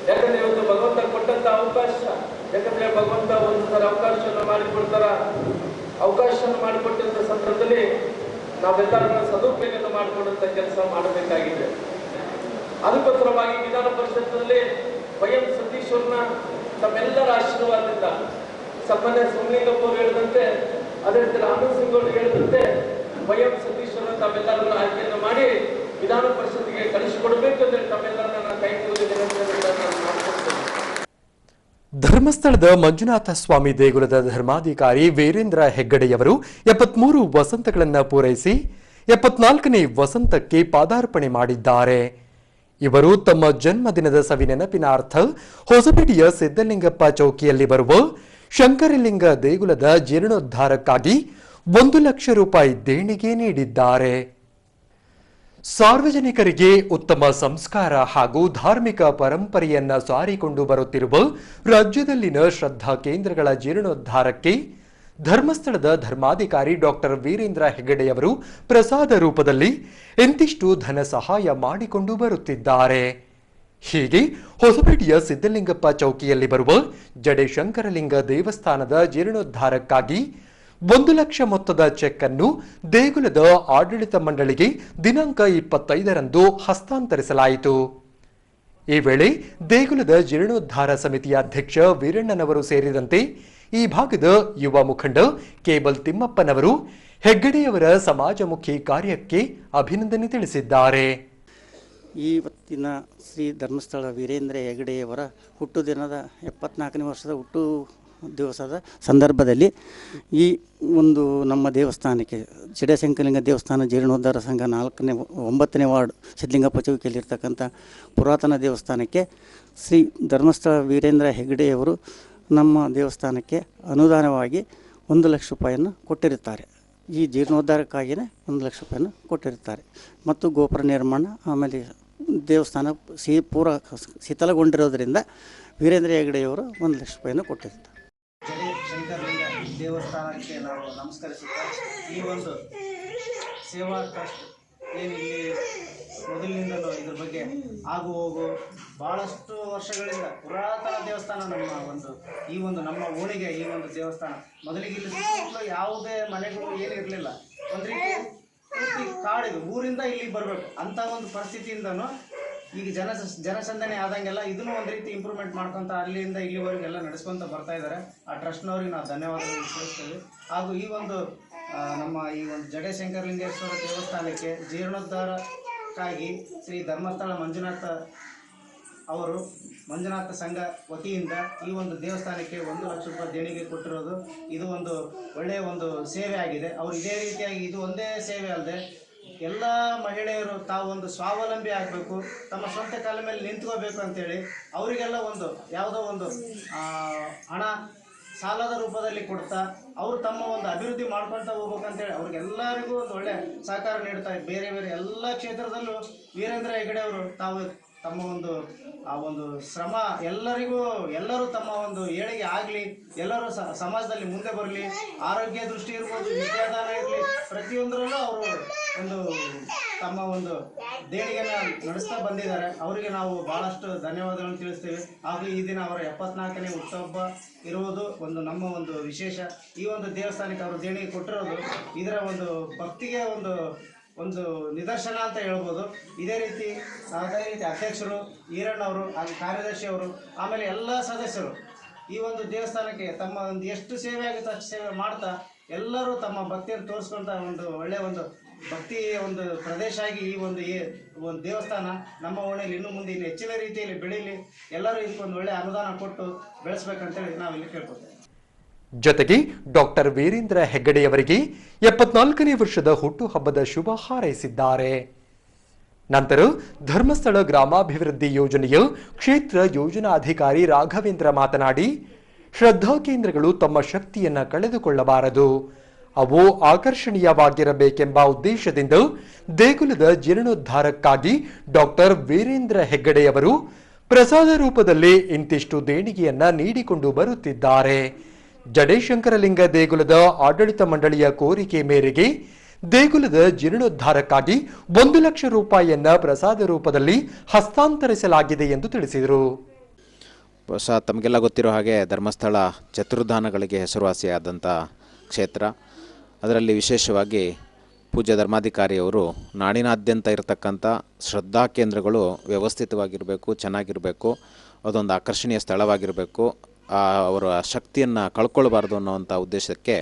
ಯಾಕಂದ್ರೆ ಇವತ್ತು ಭಗವಂತ ಕೊಟ್ಟಂತ ಅವಕಾಶ, ಯಾಕಂದ್ರೆ ಭಗವಂತ ಒಂದು ಸಲ ಅವಕಾಶವನ್ನು ಮಾಡಿಕೊಡ್ತಾರ. ಅವಕಾಶವನ್ನು ಮಾಡಿಕೊಟ್ಟಂತ ಸಂದರ್ಭದಲ್ಲಿ ನಾವೆಲ್ಲರನ್ನ ಸದುಪಯೋಗ ಮಾಡಿಕೊಂಡಂತ ಕೆಲಸ ಮಾಡಬೇಕಾಗಿದೆ. ಅದಕ್ಕೋಸ್ಕರವಾಗಿ ವಿಧಾನ ಪರಿಷತ್ನಲ್ಲಿ YM ಸತೀಶ್ ಅವ್ರನ್ನ ತಮ್ಮೆಲ್ಲರ ಆಶೀರ್ವಾದದಿಂದ, ಸನ್ಮಾನ್ಯ ಸೋಮಲಿಂಗಪ್ಪ ಅವರು ಹೇಳಿದಂತೆ, ಅದೇ ರೀತಿ ಆನಂದ್ ಸಿಂಗ್ ಅವರು ಹೇಳಿದಂತೆ YM ಸತೀಶ್ ಅವರನ್ನ ತಾವೆಲ್ಲರನ್ನ ಆಯ್ಕೆಯನ್ನು ಮಾಡಿ ವಿಧಾನ ಪರಿಷತ್ಗೆ ಕಳಿಸಿಕೊಡ್ಬೇಕು ಅಂತ ತಮ್ಮೆಲ್ಲರನ್ನ ನಾನು ಕೈ ಮುಗಿದು ವಿನಂತಿಯನ್ನು ಮಾಡಿಕೊಡ್ತೇನೆ. ಧರ್ಮಸ್ಥಳದ ಮಂಜುನಾಥ ಸ್ವಾಮಿ ದೇಗುಲದ ಧರ್ಮಾಧಿಕಾರಿ ವೀರೇಂದ್ರ ಹೆಗ್ಗಡೆಯವರು 73 ವಸಂತಗಳನ್ನು ಪೂರೈಸಿ 74ನೇ ವಸಂತಕ್ಕೆ ಪಾದಾರ್ಪಣೆ ಮಾಡಿದ್ದಾರೆ. ಇವರು ತಮ್ಮ ಜನ್ಮದಿನದ ಸವಿನೆನಪಿನಾರ್ಥ ಹೊಸಪೇಟೆಯ ಸಿದ್ದಲಿಂಗಪ್ಪ ಚೌಕಿಯಲ್ಲಿ ಬರುವ ಶಂಕರಲಿಂಗ ದೇಗುಲದ ಜೀರ್ಣೋದ್ಧಾರಕ್ಕಾಗಿ 1 ಲಕ್ಷ ರೂಪಾಯಿ ದೇಣಿಗೆ ನೀಡಿದ್ದಾರೆ. ಸಾರ್ವಜನಿಕರಿಗೆ ಉತ್ತಮ ಸಂಸ್ಕಾರ ಹಾಗೂ ಧಾರ್ಮಿಕ ಪರಂಪರೆಯನ್ನ ಸಾರಿಕೊಂಡು ಬರುತ್ತಿರುವ ರಾಜ್ಯದಲ್ಲಿನ ಶ್ರದ್ಧಾ ಕೇಂದ್ರಗಳ ಜೀರ್ಣೋದ್ಧಾರಕ್ಕೆ ಧರ್ಮಸ್ಥಳದ ಧರ್ಮಾಧಿಕಾರಿ ಡಾಕ್ಟರ್ ವೀರೇಂದ್ರ ಹೆಗ್ಗಡೆಯವರು ಪ್ರಸಾದ ರೂಪದಲ್ಲಿ ಇಂತಿಷ್ಟು ಧನ ಸಹಾಯ ಮಾಡಿಕೊಂಡು ಬರುತ್ತಿದ್ದಾರೆ. ಹೀಗೆ ಹೊಸಪೇಟೆಯ ಸಿದ್ದಲಿಂಗಪ್ಪ ಚೌಕಿಯಲ್ಲಿ ಬರುವ ಜಡೆ ಶಂಕರಲಿಂಗ ದೇವಸ್ಥಾನದ ಜೀರ್ಣೋದ್ಧಾರಕ್ಕಾಗಿ 1 ಲಕ್ಷ ಮೊತ್ತದ ಚೆಕ್ ಅನ್ನು ದೇಗುಲದ ಆಡಳಿತ ಮಂಡಳಿಗೆ ದಿನಾಂಕ 25ರಂದು ಹಸ್ತಾಂತರಿಸಲಾಯಿತು. ಈ ವೇಳೆ ದೇಗುಲದ ಜೀರ್ಣೋದ್ಧಾರ ಸಮಿತಿಯ ಅಧ್ಯಕ್ಷ ವೀರಣ್ಣನವರು ಸೇರಿದಂತೆ ಈ ಭಾಗದ ಯುವ ಮುಖಂಡ ಕೇಬಲ್ ತಿಮ್ಮಪ್ಪನವರು ಹೆಗ್ಗಡೆಯವರ ಸಮಾಜಮುಖಿ ಕಾರ್ಯಕ್ಕೆ ಅಭಿನಂದನೆ ತಿಳಿಸಿದ್ದಾರೆ. ಇವತ್ತಿನ ಶ್ರೀ ಧರ್ಮಸ್ಥಳ ವೀರೇಂದ್ರ ಹೆಗ್ಗಡೆಯವರ ಹುಟ್ಟುದಿನದ 74ನೇ ವರ್ಷದ ಹುಟ್ಟು ದಿವಸದ ಸಂದರ್ಭದಲ್ಲಿ ಈ ಒಂದು ನಮ್ಮ ದೇವಸ್ಥಾನಕ್ಕೆ ಜಡಶಂಕರಲಿಂಗ ದೇವಸ್ಥಾನ ಜೀರ್ಣೋದ್ಧಾರ ಸಂಘ 9ನೇ ವಾರ್ಡ್ ಸಿದ್ಧಲಿಂಗಪ್ಪ ಚೌಕಿಯಲ್ಲಿರ್ತಕ್ಕಂಥ ಪುರಾತನ ದೇವಸ್ಥಾನಕ್ಕೆ ಶ್ರೀ ಧರ್ಮಸ್ಥಳ ವೀರೇಂದ್ರ ಹೆಗ್ಗಡೆಯವರು ನಮ್ಮ ದೇವಸ್ಥಾನಕ್ಕೆ ಅನುದಾನವಾಗಿ 1 ಲಕ್ಷ ರೂಪಾಯಿಯನ್ನು ಕೊಟ್ಟಿರುತ್ತಾರೆ. ಈ ಜೀರ್ಣೋದ್ಧಾರಕ್ಕಾಗಿಯೇ 1 ಲಕ್ಷ ರೂಪಾಯಿಯನ್ನು ಕೊಟ್ಟಿರುತ್ತಾರೆ. ಮತ್ತು ಗೋಪುರ ನಿರ್ಮಾಣ, ಆಮೇಲೆ ದೇವಸ್ಥಾನ ಪೂರ ಶಿಥಲಗೊಂಡಿರೋದರಿಂದ ವೀರೇಂದ್ರ ಹೆಗ್ಗಡೆಯವರು 1 ಲಕ್ಷ ರೂಪಾಯಿಯನ್ನು ಕೊಟ್ಟಿರ್ತಾರೆ. ಜಡಶಂಕರಲಿಂಗ ದೇವಸ್ಥಾನಕ್ಕೆ ನಾವು ನಮಸ್ಕರಿಸುತ್ತಾ ಈ ಒಂದು ಸೇವಾ ಟ್ರಸ್ಟ್ ಏನಿಲ್ಲಿ ಮೊದಲಿನಿಂದಲೂ ಇದ್ರ ಬಗ್ಗೆ ಆಗು ಹೋಗು ಭಾಳಷ್ಟು ವರ್ಷಗಳಿಂದ ಪುರಾತನ ದೇವಸ್ಥಾನ ನಮ್ಮ ಓಣಿಗೆ ಈ ಒಂದು ದೇವಸ್ಥಾನ ಮೊದಲಿಗೆ ಇಲ್ಲಿ ಸುತ್ತಮುತ್ತಲು ಯಾವುದೇ ಮನೆಗಳು ಏನಿರಲಿಲ್ಲ. ಒಂದು ರೀತಿ ಪೂರ್ತಿ ಕಾಡಿದು, ಊರಿಂದ ಇಲ್ಲಿಗೆ ಬರಬೇಕು ಅಂತ ಒಂದು ಪರಿಸ್ಥಿತಿಯಿಂದನೂ ಈಗ ಜನಸಂದಣಿ ಆದಂಗೆಲ್ಲ ಇದನ್ನು ಒಂದು ರೀತಿ ಇಂಪ್ರೂವ್ಮೆಂಟ್ ಮಾಡ್ಕೊತ ಅಲ್ಲಿಂದ ಇಲ್ಲಿವರೆಗೆ ಎಲ್ಲ ನಡೆಸ್ಕೊತ ಬರ್ತಾ ಇದ್ದಾರೆ. ಆ ಟ್ರಸ್ಟ್ನವ್ರಿಗೆ ನಾವು ಧನ್ಯವಾದಗಳು ತಿಳಿಸ್ತೇವೆ. ಹಾಗೂ ಈ ಒಂದು ನಮ್ಮ ಈ ಒಂದು ಜಡಶಂಕರಲಿಂಗೇಶ್ವರ ದೇವಸ್ಥಾನಕ್ಕೆ ಜೀರ್ಣೋದ್ಧಾರಕ್ಕಾಗಿ ಶ್ರೀ ಧರ್ಮಸ್ಥಳ ಮಂಜುನಾಥ ಸಂಘ ವತಿಯಿಂದ ಈ ಒಂದು ದೇವಸ್ಥಾನಕ್ಕೆ 1 ಲಕ್ಷ ರೂಪಾಯಿ ದೇಣಿಗೆ ಕೊಟ್ಟಿರೋದು ಇದು ಒಂದು ಒಳ್ಳೆಯ ಒಂದು ಸೇವೆ ಆಗಿದೆ. ಅವರು ಇದೇ ರೀತಿಯಾಗಿ ಇದು ಒಂದೇ ಸೇವೆ ಅಲ್ಲದೆ ಎಲ್ಲ ಮಹಿಳೆಯರು ತಾವು ಒಂದು ಸ್ವಾವಲಂಬಿ ಆಗಬೇಕು, ತಮ್ಮ ಸ್ವಂತ ಕಾಲ ಮೇಲೆ ನಿಂತ್ಕೋಬೇಕು ಅಂತೇಳಿ ಅವರಿಗೆಲ್ಲ ಒಂದು ಯಾವುದೋ ಒಂದು ಹಣ ಸಾಲದ ರೂಪದಲ್ಲಿ ಕೊಡ್ತಾ ಅವರು ತಮ್ಮ ಒಂದು ಅಭಿವೃದ್ಧಿ ಮಾಡ್ಕೊಳ್ತಾ ಹೋಗ್ಬೇಕಂತೇಳಿ ಅವ್ರಿಗೆಲ್ಲರಿಗೂ ಒಂದು ಒಳ್ಳೆ ಸಹಕಾರ ನೀಡ್ತಾ ಬೇರೆ ಬೇರೆ ಎಲ್ಲ ಕ್ಷೇತ್ರದಲ್ಲೂ ವೀರೇಂದ್ರ ಹೆಗ್ಗಡೆ ಅವರು ತಾವು ತಮ್ಮ ಒಂದು ಆ ಒಂದು ಶ್ರಮ ಎಲ್ಲರೂ ತಮ್ಮ ಒಂದು ಏಳಿಗೆ ಆಗಲಿ, ಎಲ್ಲರೂ ಸಮಾಜದಲ್ಲಿ ಮುಂದೆ ಬರಲಿ, ಆರೋಗ್ಯ ದೃಷ್ಟಿ ಇರ್ಬೋದು, ವಿದ್ಯಾದಾನ ಇರಲಿ, ಪ್ರತಿಯೊಂದರಲ್ಲೂ ಅವರು ಒಂದು ತಮ್ಮ ಒಂದು ದೇಣಿಗೆನ ನಡೆಸ್ತಾ ಬಂದಿದ್ದಾರೆ. ಅವರಿಗೆ ನಾವು ಭಾಳಷ್ಟು ಧನ್ಯವಾದಗಳನ್ನು ತಿಳಿಸ್ತೇವೆ. ಹಾಗೂ ಈ ದಿನ ಅವರ 74ನೇ ಹುಟ್ಟುಹಬ್ಬ ಇರುವುದು ನಮ್ಮ ಒಂದು ವಿಶೇಷ. ಈ ಒಂದು ದೇವಸ್ಥಾನಕ್ಕೆ ಅವರು ದೇಣಿಗೆ ಕೊಟ್ಟಿರೋದು ಇದರ ಒಂದು ಭಕ್ತಿಗೆ ಒಂದು ನಿದರ್ಶನ ಅಂತ ಹೇಳ್ಬೋದು. ಅದೇ ರೀತಿ ಅಧ್ಯಕ್ಷರು ಈರಣ್ಣವರು, ಹಾಗೂ ಕಾರ್ಯದರ್ಶಿಯವರು, ಆಮೇಲೆ ಎಲ್ಲ ಸದಸ್ಯರು ಈ ಒಂದು ದೇವಸ್ಥಾನಕ್ಕೆ ತಮ್ಮ ಒಂದು ಎಷ್ಟು ಸೇವೆ ಆಗುತ್ತೆ ಅಷ್ಟು ಸೇವೆ ಮಾಡ್ತಾ ಎಲ್ಲರೂ ತಮ್ಮ ಭಕ್ತಿಯನ್ನು ತೋರಿಸ್ಕೊಂತ ಒಂದು ಒಳ್ಳೆಯ ಒಂದು ಭಕ್ತಿ ಒಂದು ಪ್ರದೇಶ ಆಗಿ ಈ ಒಂದು ದೇವಸ್ಥಾನ ನಮ್ಮ ಓಣಿಯಲ್ಲಿ ಇನ್ನು ಮುಂದೆ ಇಲ್ಲಿ ಹೆಚ್ಚಿನ ರೀತಿಯಲ್ಲಿ ಬೆಳೀಲಿ, ಎಲ್ಲರೂ ಇದಕ್ಕೊಂದು ಒಳ್ಳೆಯ ಅನುದಾನ ಕೊಟ್ಟು ಬೆಳೆಸ್ಬೇಕಂತೇಳಿ ನಾವಿಲ್ಲಿ ಕೇಳ್ಕೊತೇವೆ. ಜೊತೆಗೆ ಡಾಕ್ಟರ್ ವೀರೇಂದ್ರ ಹೆಗ್ಗಡೆಯವರಿಗೆ 74ನೇ ವರ್ಷದ ಹುಟ್ಟುಹಬ್ಬದ ಶುಭ ಹಾರೈಸಿದ್ದಾರೆ. ನಂತರ ಧರ್ಮಸ್ಥಳ ಗ್ರಾಮಾಭಿವೃದ್ಧಿ ಯೋಜನೆಯ ಕ್ಷೇತ್ರ ಯೋಜನಾಧಿಕಾರಿ ರಾಘವೇಂದ್ರ ಮಾತನಾಡಿ, ಶ್ರದ್ಧಾ ಕೇಂದ್ರಗಳು ತಮ್ಮ ಶಕ್ತಿಯನ್ನ ಕಳೆದುಕೊಳ್ಳಬಾರದು, ಅವು ಆಕರ್ಷಣೀಯವಾಗಿರಬೇಕೆಂಬ ಉದ್ದೇಶದಿಂದ ದೇಗುಲದ ಜೀರ್ಣೋದ್ಧಾರಕ್ಕಾಗಿ ಡಾಕ್ಟರ್ ವೀರೇಂದ್ರ ಹೆಗ್ಗಡೆಯವರು ಪ್ರಸಾದ ರೂಪದಲ್ಲಿ ಇಂತಿಷ್ಟು ದೇಣಿಗೆಯನ್ನ ನೀಡಿಕೊಂಡು ಬರುತ್ತಿದ್ದಾರೆ. ಜಡೇಶಂಕರಲಿಂಗ ದೇಗುಲದ ಆಡಳಿತ ಮಂಡಳಿಯ ಕೋರಿಕೆ ಮೇರೆಗೆ ದೇಗುಲದ ಜೀರ್ಣೋದ್ಧಾರಕ್ಕಾಗಿ 1 ಲಕ್ಷ ರೂಪಾಯಿಯನ್ನ ಪ್ರಸಾದ ರೂಪದಲ್ಲಿ ಹಸ್ತಾಂತರಿಸಲಾಗಿದೆ ಎಂದು ತಿಳಿಸಿದರು. ತಮಗೆಲ್ಲ ಗೊತ್ತಿರೋ ಹಾಗೆ ಧರ್ಮಸ್ಥಳ ಚತುರ್ಧಾನಗಳಿಗೆ ಹೆಸರುವಾಸಿಯಾದಂಥ ಕ್ಷೇತ್ರ. ಅದರಲ್ಲಿ ವಿಶೇಷವಾಗಿ ಪೂಜ್ಯ ಧರ್ಮಾಧಿಕಾರಿಯವರು ನಾಡಿನಾದ್ಯಂತ ಇರತಕ್ಕಂಥ ಶ್ರದ್ಧಾ ಕೇಂದ್ರಗಳು ವ್ಯವಸ್ಥಿತವಾಗಿರಬೇಕು, ಚೆನ್ನಾಗಿರಬೇಕು, ಅದೊಂದು ಆಕರ್ಷಣೀಯ ಸ್ಥಳವಾಗಿರಬೇಕು, ಅವರ ಶಕ್ತಿಯನ್ನು ಕಳ್ಕೊಳ್ಬಾರ್ದು ಅನ್ನೋವಂಥ ಉದ್ದೇಶಕ್ಕೆ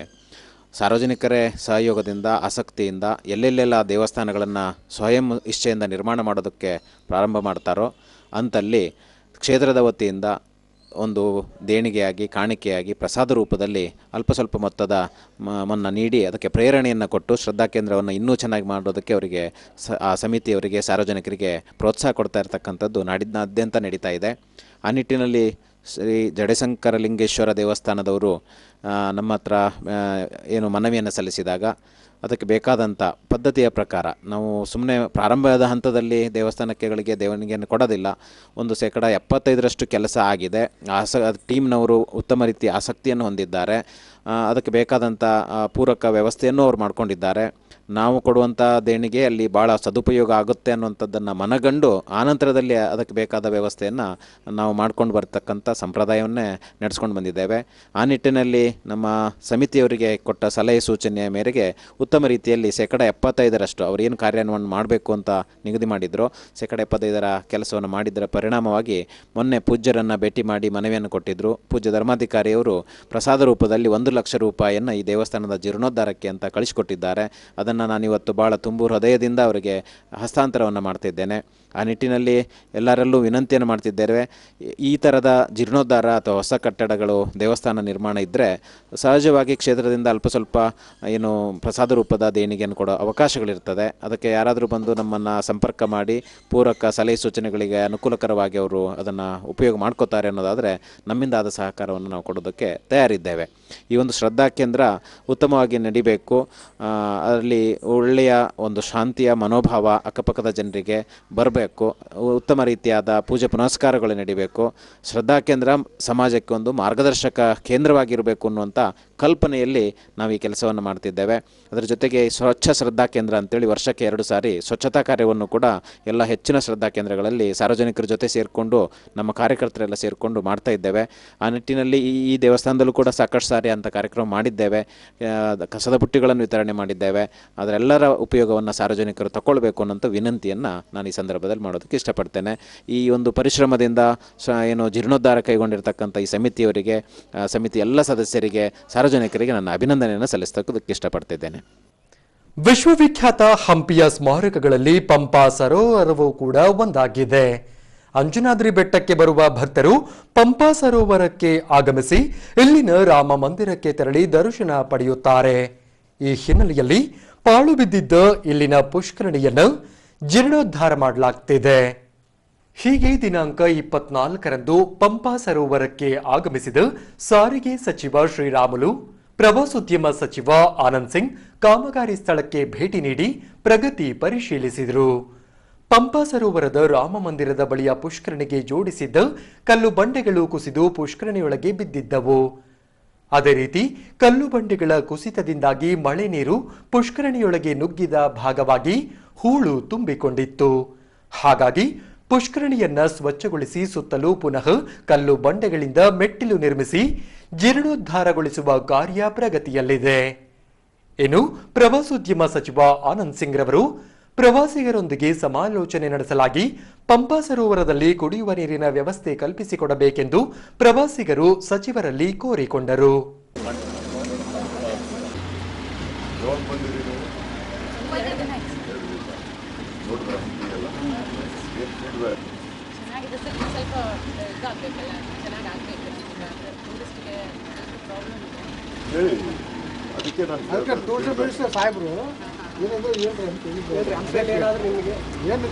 ಸಾರ್ವಜನಿಕರೇ ಸಹಯೋಗದಿಂದ ಆಸಕ್ತಿಯಿಂದ ಎಲ್ಲೆಲ್ಲೆಲ್ಲ ದೇವಸ್ಥಾನಗಳನ್ನು ಸ್ವಯಂ ಇಚ್ಛೆಯಿಂದ ನಿರ್ಮಾಣ ಮಾಡೋದಕ್ಕೆ ಪ್ರಾರಂಭ ಮಾಡ್ತಾರೋ ಅಂತಲ್ಲಿ ಕ್ಷೇತ್ರದ ವತಿಯಿಂದ ಒಂದು ದೇಣಿಗೆಯಾಗಿ ಕಾಣಿಕೆಯಾಗಿ ಪ್ರಸಾದ ರೂಪದಲ್ಲಿ ಅಲ್ಪ ಸ್ವಲ್ಪ ಮೊತ್ತದ ಮನ್ನ ನೀಡಿ ಅದಕ್ಕೆ ಪ್ರೇರಣೆಯನ್ನು ಕೊಟ್ಟು ಶ್ರದ್ಧಾ ಕೇಂದ್ರವನ್ನು ಇನ್ನೂ ಚೆನ್ನಾಗಿ ಮಾಡೋದಕ್ಕೆ ಅವರಿಗೆ ಆ ಸಮಿತಿಯವರಿಗೆ ಸಾರ್ವಜನಿಕರಿಗೆ ಪ್ರೋತ್ಸಾಹ ಕೊಡ್ತಾ ಇರತಕ್ಕಂಥದ್ದು ನಾಡಿನಾದ್ಯಂತ ನಡೀತಾ ಇದೆ. ಆ ನಿಟ್ಟಿನಲ್ಲಿ ಶ್ರೀ ಜಡಶಂಕರಲಿಂಗೇಶ್ವರ ದೇವಸ್ಥಾನದವರು ನಮ್ಮ ಹತ್ರ ಏನು ಮನವಿಯನ್ನು ಸಲ್ಲಿಸಿದಾಗ ಅದಕ್ಕೆ ಬೇಕಾದಂಥ ಪದ್ಧತಿಯ ಪ್ರಕಾರ ನಾವು ಸುಮ್ಮನೆ ಪ್ರಾರಂಭದ ಹಂತದಲ್ಲಿ ದೇವಸ್ಥಾನಕ್ಕೆಗಳಿಗೆ ದೇವನಿಗೆಯನ್ನು ಕೊಡೋದಿಲ್ಲ. 75% ಕೆಲಸ ಆಗಿದೆ. ಟೀಮ್ನವರು ಉತ್ತಮ ರೀತಿಯ ಆಸಕ್ತಿಯನ್ನು ಹೊಂದಿದ್ದಾರೆ. ಅದಕ್ಕೆ ಬೇಕಾದಂಥ ಪೂರಕ ವ್ಯವಸ್ಥೆಯನ್ನು ಅವರು ಮಾಡ್ಕೊಂಡಿದ್ದಾರೆ. ನಾವು ಕೊಡುವಂಥ ದೇಣಿಗೆ ಅಲ್ಲಿ ಭಾಳ ಸದುಪಯೋಗ ಆಗುತ್ತೆ ಅನ್ನುವಂಥದ್ದನ್ನು ಮನಗಂಡು ಆನಂತರದಲ್ಲಿ ಅದಕ್ಕೆ ಬೇಕಾದ ವ್ಯವಸ್ಥೆಯನ್ನು ನಾವು ಮಾಡ್ಕೊಂಡು ಬರ್ತಕ್ಕಂಥ ಸಂಪ್ರದಾಯವನ್ನೇ ನಡೆಸ್ಕೊಂಡು ಬಂದಿದ್ದೇವೆ. ಆ ನಿಟ್ಟಿನಲ್ಲಿ ನಮ್ಮ ಸಮಿತಿಯವರಿಗೆ ಕೊಟ್ಟ ಸಲಹೆ ಸೂಚನೆಯ ಮೇರೆಗೆ ಉತ್ತಮ ರೀತಿಯಲ್ಲಿ 75% ಅವರು ಏನು ಕಾರ್ಯವನ್ನು ಮಾಡಬೇಕು ಅಂತ ನಿಗದಿ ಮಾಡಿದ್ರು 75% ಕೆಲಸವನ್ನು ಮಾಡಿದ್ದರ ಪರಿಣಾಮವಾಗಿ ಮೊನ್ನೆ ಪೂಜ್ಯರನ್ನು ಭೇಟಿ ಮಾಡಿ ಮನವಿಯನ್ನು ಕೊಟ್ಟಿದ್ದರು. ಪೂಜ್ಯ ಧರ್ಮಾಧಿಕಾರಿಯವರು ಪ್ರಸಾದ ರೂಪದಲ್ಲಿ 1 ಲಕ್ಷ ರೂಪಾಯಿಯನ್ನು ಈ ದೇವಸ್ಥಾನದ ಜೀರ್ಣೋದ್ಧಾರಕ್ಕೆ ಅಂತ ಕಳಿಸಿಕೊಟ್ಟಿದ್ದಾರೆ. ಅದನ್ನು ನಾನಿವತ್ತು ಭಾಳ ತುಂಬು ಹೃದಯದಿಂದ ಅವರಿಗೆ ಹಸ್ತಾಂತರವನ್ನು ಮಾಡ್ತಿದ್ದೇನೆ. ಆ ನಿಟ್ಟಿನಲ್ಲಿ ಎಲ್ಲರಲ್ಲೂ ವಿನಂತಿಯನ್ನು ಮಾಡ್ತಿದ್ದೇವೆ. ಈ ಥರದ ಜೀರ್ಣೋದ್ಧಾರ ಅಥವಾ ಹೊಸ ಕಟ್ಟಡಗಳು ದೇವಸ್ಥಾನ ನಿರ್ಮಾಣ ಇದ್ದರೆ ಸಹಜವಾಗಿ ಕ್ಷೇತ್ರದಿಂದ ಅಲ್ಪ ಸ್ವಲ್ಪ ಏನು ಪ್ರಸಾದ ರೂಪದ ದೇಣಿಗೆಯನ್ನು ಕೊಡೋ ಅವಕಾಶಗಳಿರ್ತದೆ. ಅದಕ್ಕೆ ಯಾರಾದರೂ ಬಂದು ನಮ್ಮನ್ನು ಸಂಪರ್ಕ ಮಾಡಿ ಪೂರಕ ಸಲಹೆ ಸೂಚನೆಗಳಿಗೆ ಅನುಕೂಲಕರವಾಗಿ ಅವರು ಅದನ್ನು ಉಪಯೋಗ ಮಾಡ್ಕೋತಾರೆ ಅನ್ನೋದಾದರೆ ನಮ್ಮಿಂದ ಆದ ಸಹಕಾರವನ್ನು ನಾವು ಕೊಡೋದಕ್ಕೆ ತಯಾರಿದ್ದೇವೆ. ಈ ಒಂದು ಶ್ರದ್ಧಾ ಕೇಂದ್ರ ಉತ್ತಮವಾಗಿ ನಡಿಬೇಕು. ಅದರಲ್ಲಿ ಒಳ್ಳೆಯ ಒಂದು ಶಾಂತಿಯ ಮನೋಭಾವ ಅಕ್ಕಪಕ್ಕದ ಜನರಿಗೆ ಬರಬೇಕು. ಉತ್ತಮ ರೀತಿಯಾದ ಪೂಜೆ ಪುನಸ್ಕಾರಗಳು ನಡಿಬೇಕು. ಶ್ರದ್ಧಾ ಕೇಂದ್ರ ಸಮಾಜಕ್ಕೆ ಒಂದು ಮಾರ್ಗದರ್ಶಕ ಕೇಂದ್ರವಾಗಿರಬೇಕು ಅನ್ನುವಂಥ ಕಲ್ಪನೆಯಲ್ಲಿ ನಾವು ಈ ಕೆಲಸವನ್ನು ಮಾಡ್ತಿದ್ದೇವೆ. ಅದರ ಜೊತೆಗೆ ಸ್ವಚ್ಛ ಶ್ರದ್ಧಾ ಕೇಂದ್ರ ಅಂತೇಳಿ ವರ್ಷಕ್ಕೆ 2 ಸಾರಿ ಸ್ವಚ್ಛತಾ ಕಾರ್ಯವನ್ನು ಕೂಡ ಎಲ್ಲ ಹೆಚ್ಚಿನ ಶ್ರದ್ಧಾ ಕೇಂದ್ರಗಳಲ್ಲಿ ಸಾರ್ವಜನಿಕರ ಜೊತೆ ಸೇರಿಕೊಂಡು ನಮ್ಮ ಕಾರ್ಯಕರ್ತರೆಲ್ಲ ಸೇರಿಕೊಂಡು ಮಾಡ್ತಾ ಇದ್ದೇವೆ. ಆ ನಿಟ್ಟಿನಲ್ಲಿ ಈ ದೇವಸ್ಥಾನದಲ್ಲೂ ಕೂಡ ಸಾಕಷ್ಟು ಸಾರಿ ಅಂತ ಕಾರ್ಯಕ್ರಮ ಮಾಡಿದ್ದೇವೆ. ಕಸದ ಬುಟ್ಟಿಗಳನ್ನು ವಿತರಣೆ ಮಾಡಿದ್ದೇವೆ. ಅದರೆಲ್ಲರ ಉಪಯೋಗವನ್ನು ಸಾರ್ವಜನಿಕರು ತಗೊಳ್ಬೇಕು ಅನ್ನೋಂಥ ವಿನಂತಿಯನ್ನು ನಾನು ಈ ಸಂದರ್ಭದಲ್ಲಿ ಮಾಡೋದಕ್ಕೆ ಇಷ್ಟಪಡ್ತೇನೆ. ಈ ಒಂದು ಪರಿಶ್ರಮದಿಂದ ಏನು ಜೀರ್ಣೋದ್ಧಾರ ಕೈಗೊಂಡಿರ್ತಕ್ಕಂಥ ಈ ಸಮಿತಿಯವರಿಗೆ, ಸಮಿತಿ ಎಲ್ಲ ಸದಸ್ಯರಿಗೆ, ಸಾರ್ವಜನಿಕರಿಗೆ ನನ್ನ ಅಭಿನಂದನೆಯನ್ನು ಸಲ್ಲಿಸೋದಕ್ಕೆ ಇಷ್ಟಪಡ್ತಿದ್ದೇನೆ. ವಿಶ್ವವಿಖ್ಯಾತ ಹಂಪಿಯ ಸ್ಮಾರಕಗಳಲ್ಲಿ ಪಂಪಾ ಸರೋವರವೂ ಕೂಡ ಒಂದಾಗಿದೆ. ಅಂಜನಾದ್ರಿ ಬೆಟ್ಟಕ್ಕೆ ಬರುವ ಭಕ್ತರು ಪಂಪಾ ಸರೋವರಕ್ಕೆ ಆಗಮಿಸಿ ಇಲ್ಲಿನ ರಾಮ ಮಂದಿರಕ್ಕೆ ತೆರಳಿ ದರ್ಶನ ಪಡೆಯುತ್ತಾರೆ. ಈ ಹಿನ್ನೆಲೆಯಲ್ಲಿ ಪಾಳು ಬಿದ್ದಿದ್ದ ಇಲ್ಲಿನ ಪುಷ್ಕರಣಿಯನ್ನು ಜೀರ್ಣೋದ್ಧಾರ ಮಾಡಲಾಗ್ತಿದೆ. ಹೀಗೆ ದಿನಾಂಕ 24ರಂದು ಪಂಪಾ ಸರೋವರಕ್ಕೆ ಆಗಮಿಸಿದ ಸಾರಿಗೆ ಸಚಿವ ಶ್ರೀರಾಮುಲು, ಪ್ರವಾಸೋದ್ಯಮ ಸಚಿವ ಆನಂದ್ ಸಿಂಗ್ ಕಾಮಗಾರಿ ಸ್ಥಳಕ್ಕೆ ಭೇಟಿ ನೀಡಿ ಪ್ರಗತಿ ಪರಿಶೀಲಿಸಿದರು. ಪಂಪಾ ಸರೋವರದ ರಾಮ ಮಂದಿರದ ಬಳಿಯ ಪುಷ್ಕರಣಿಗೆ ಜೋಡಿಸಿದ್ದ ಕಲ್ಲು ಬಂಡೆಗಳು ಕುಸಿದು ಪುಷ್ಕರಣಿಯೊಳಗೆ ಬಿದ್ದಿದ್ದವು. ಅದೇ ರೀತಿ ಕಲ್ಲು ಬಂಡೆಗಳ ಕುಸಿತದಿಂದಾಗಿ ಮಳೆ ನೀರು ಪುಷ್ಕರಣಿಯೊಳಗೆ ನುಗ್ಗಿದ ಭಾಗವಾಗಿ ಹೂಳು ತುಂಬಿಕೊಂಡಿತ್ತು. ಹಾಗಾಗಿ ಪುಷ್ಕರಣಿಯನ್ನ ಸ್ವಚ್ಛಗೊಳಿಸಿ ಸುತ್ತಲೂ ಪುನಃ ಕಲ್ಲು ಬಂಡೆಗಳಿಂದ ಮೆಟ್ಟಿಲು ನಿರ್ಮಿಸಿ ಜೀರ್ಣೋದ್ಧಾರಗೊಳಿಸುವ ಕಾರ್ಯ ಪ್ರಗತಿಯಲ್ಲಿದೆ. ಇನ್ನು ಪ್ರವಾಸೋದ್ಯಮ ಸಚಿವ ಆನಂದ್ ಸಿಂಗ್ ರವರು ಪ್ರವಾಸಿಗರೊಂದಿಗೆ ಸಮಾಲೋಚನೆ ನಡೆಸಲಾಗಿ ಪಂಪಾ ಸರೋವರದಲ್ಲಿ ಕುಡಿಯುವ ನೀರಿನ ವ್ಯವಸ್ಥೆ ಕಲ್ಪಿಸಿಕೊಡಬೇಕೆಂದು ಪ್ರವಾಸಿಗರು ಸಚಿವರಲ್ಲಿ ಕೋರಿಕೊಂಡರು. ಅದಕ್ಕೆ ಸಾಹೇಬ್ರು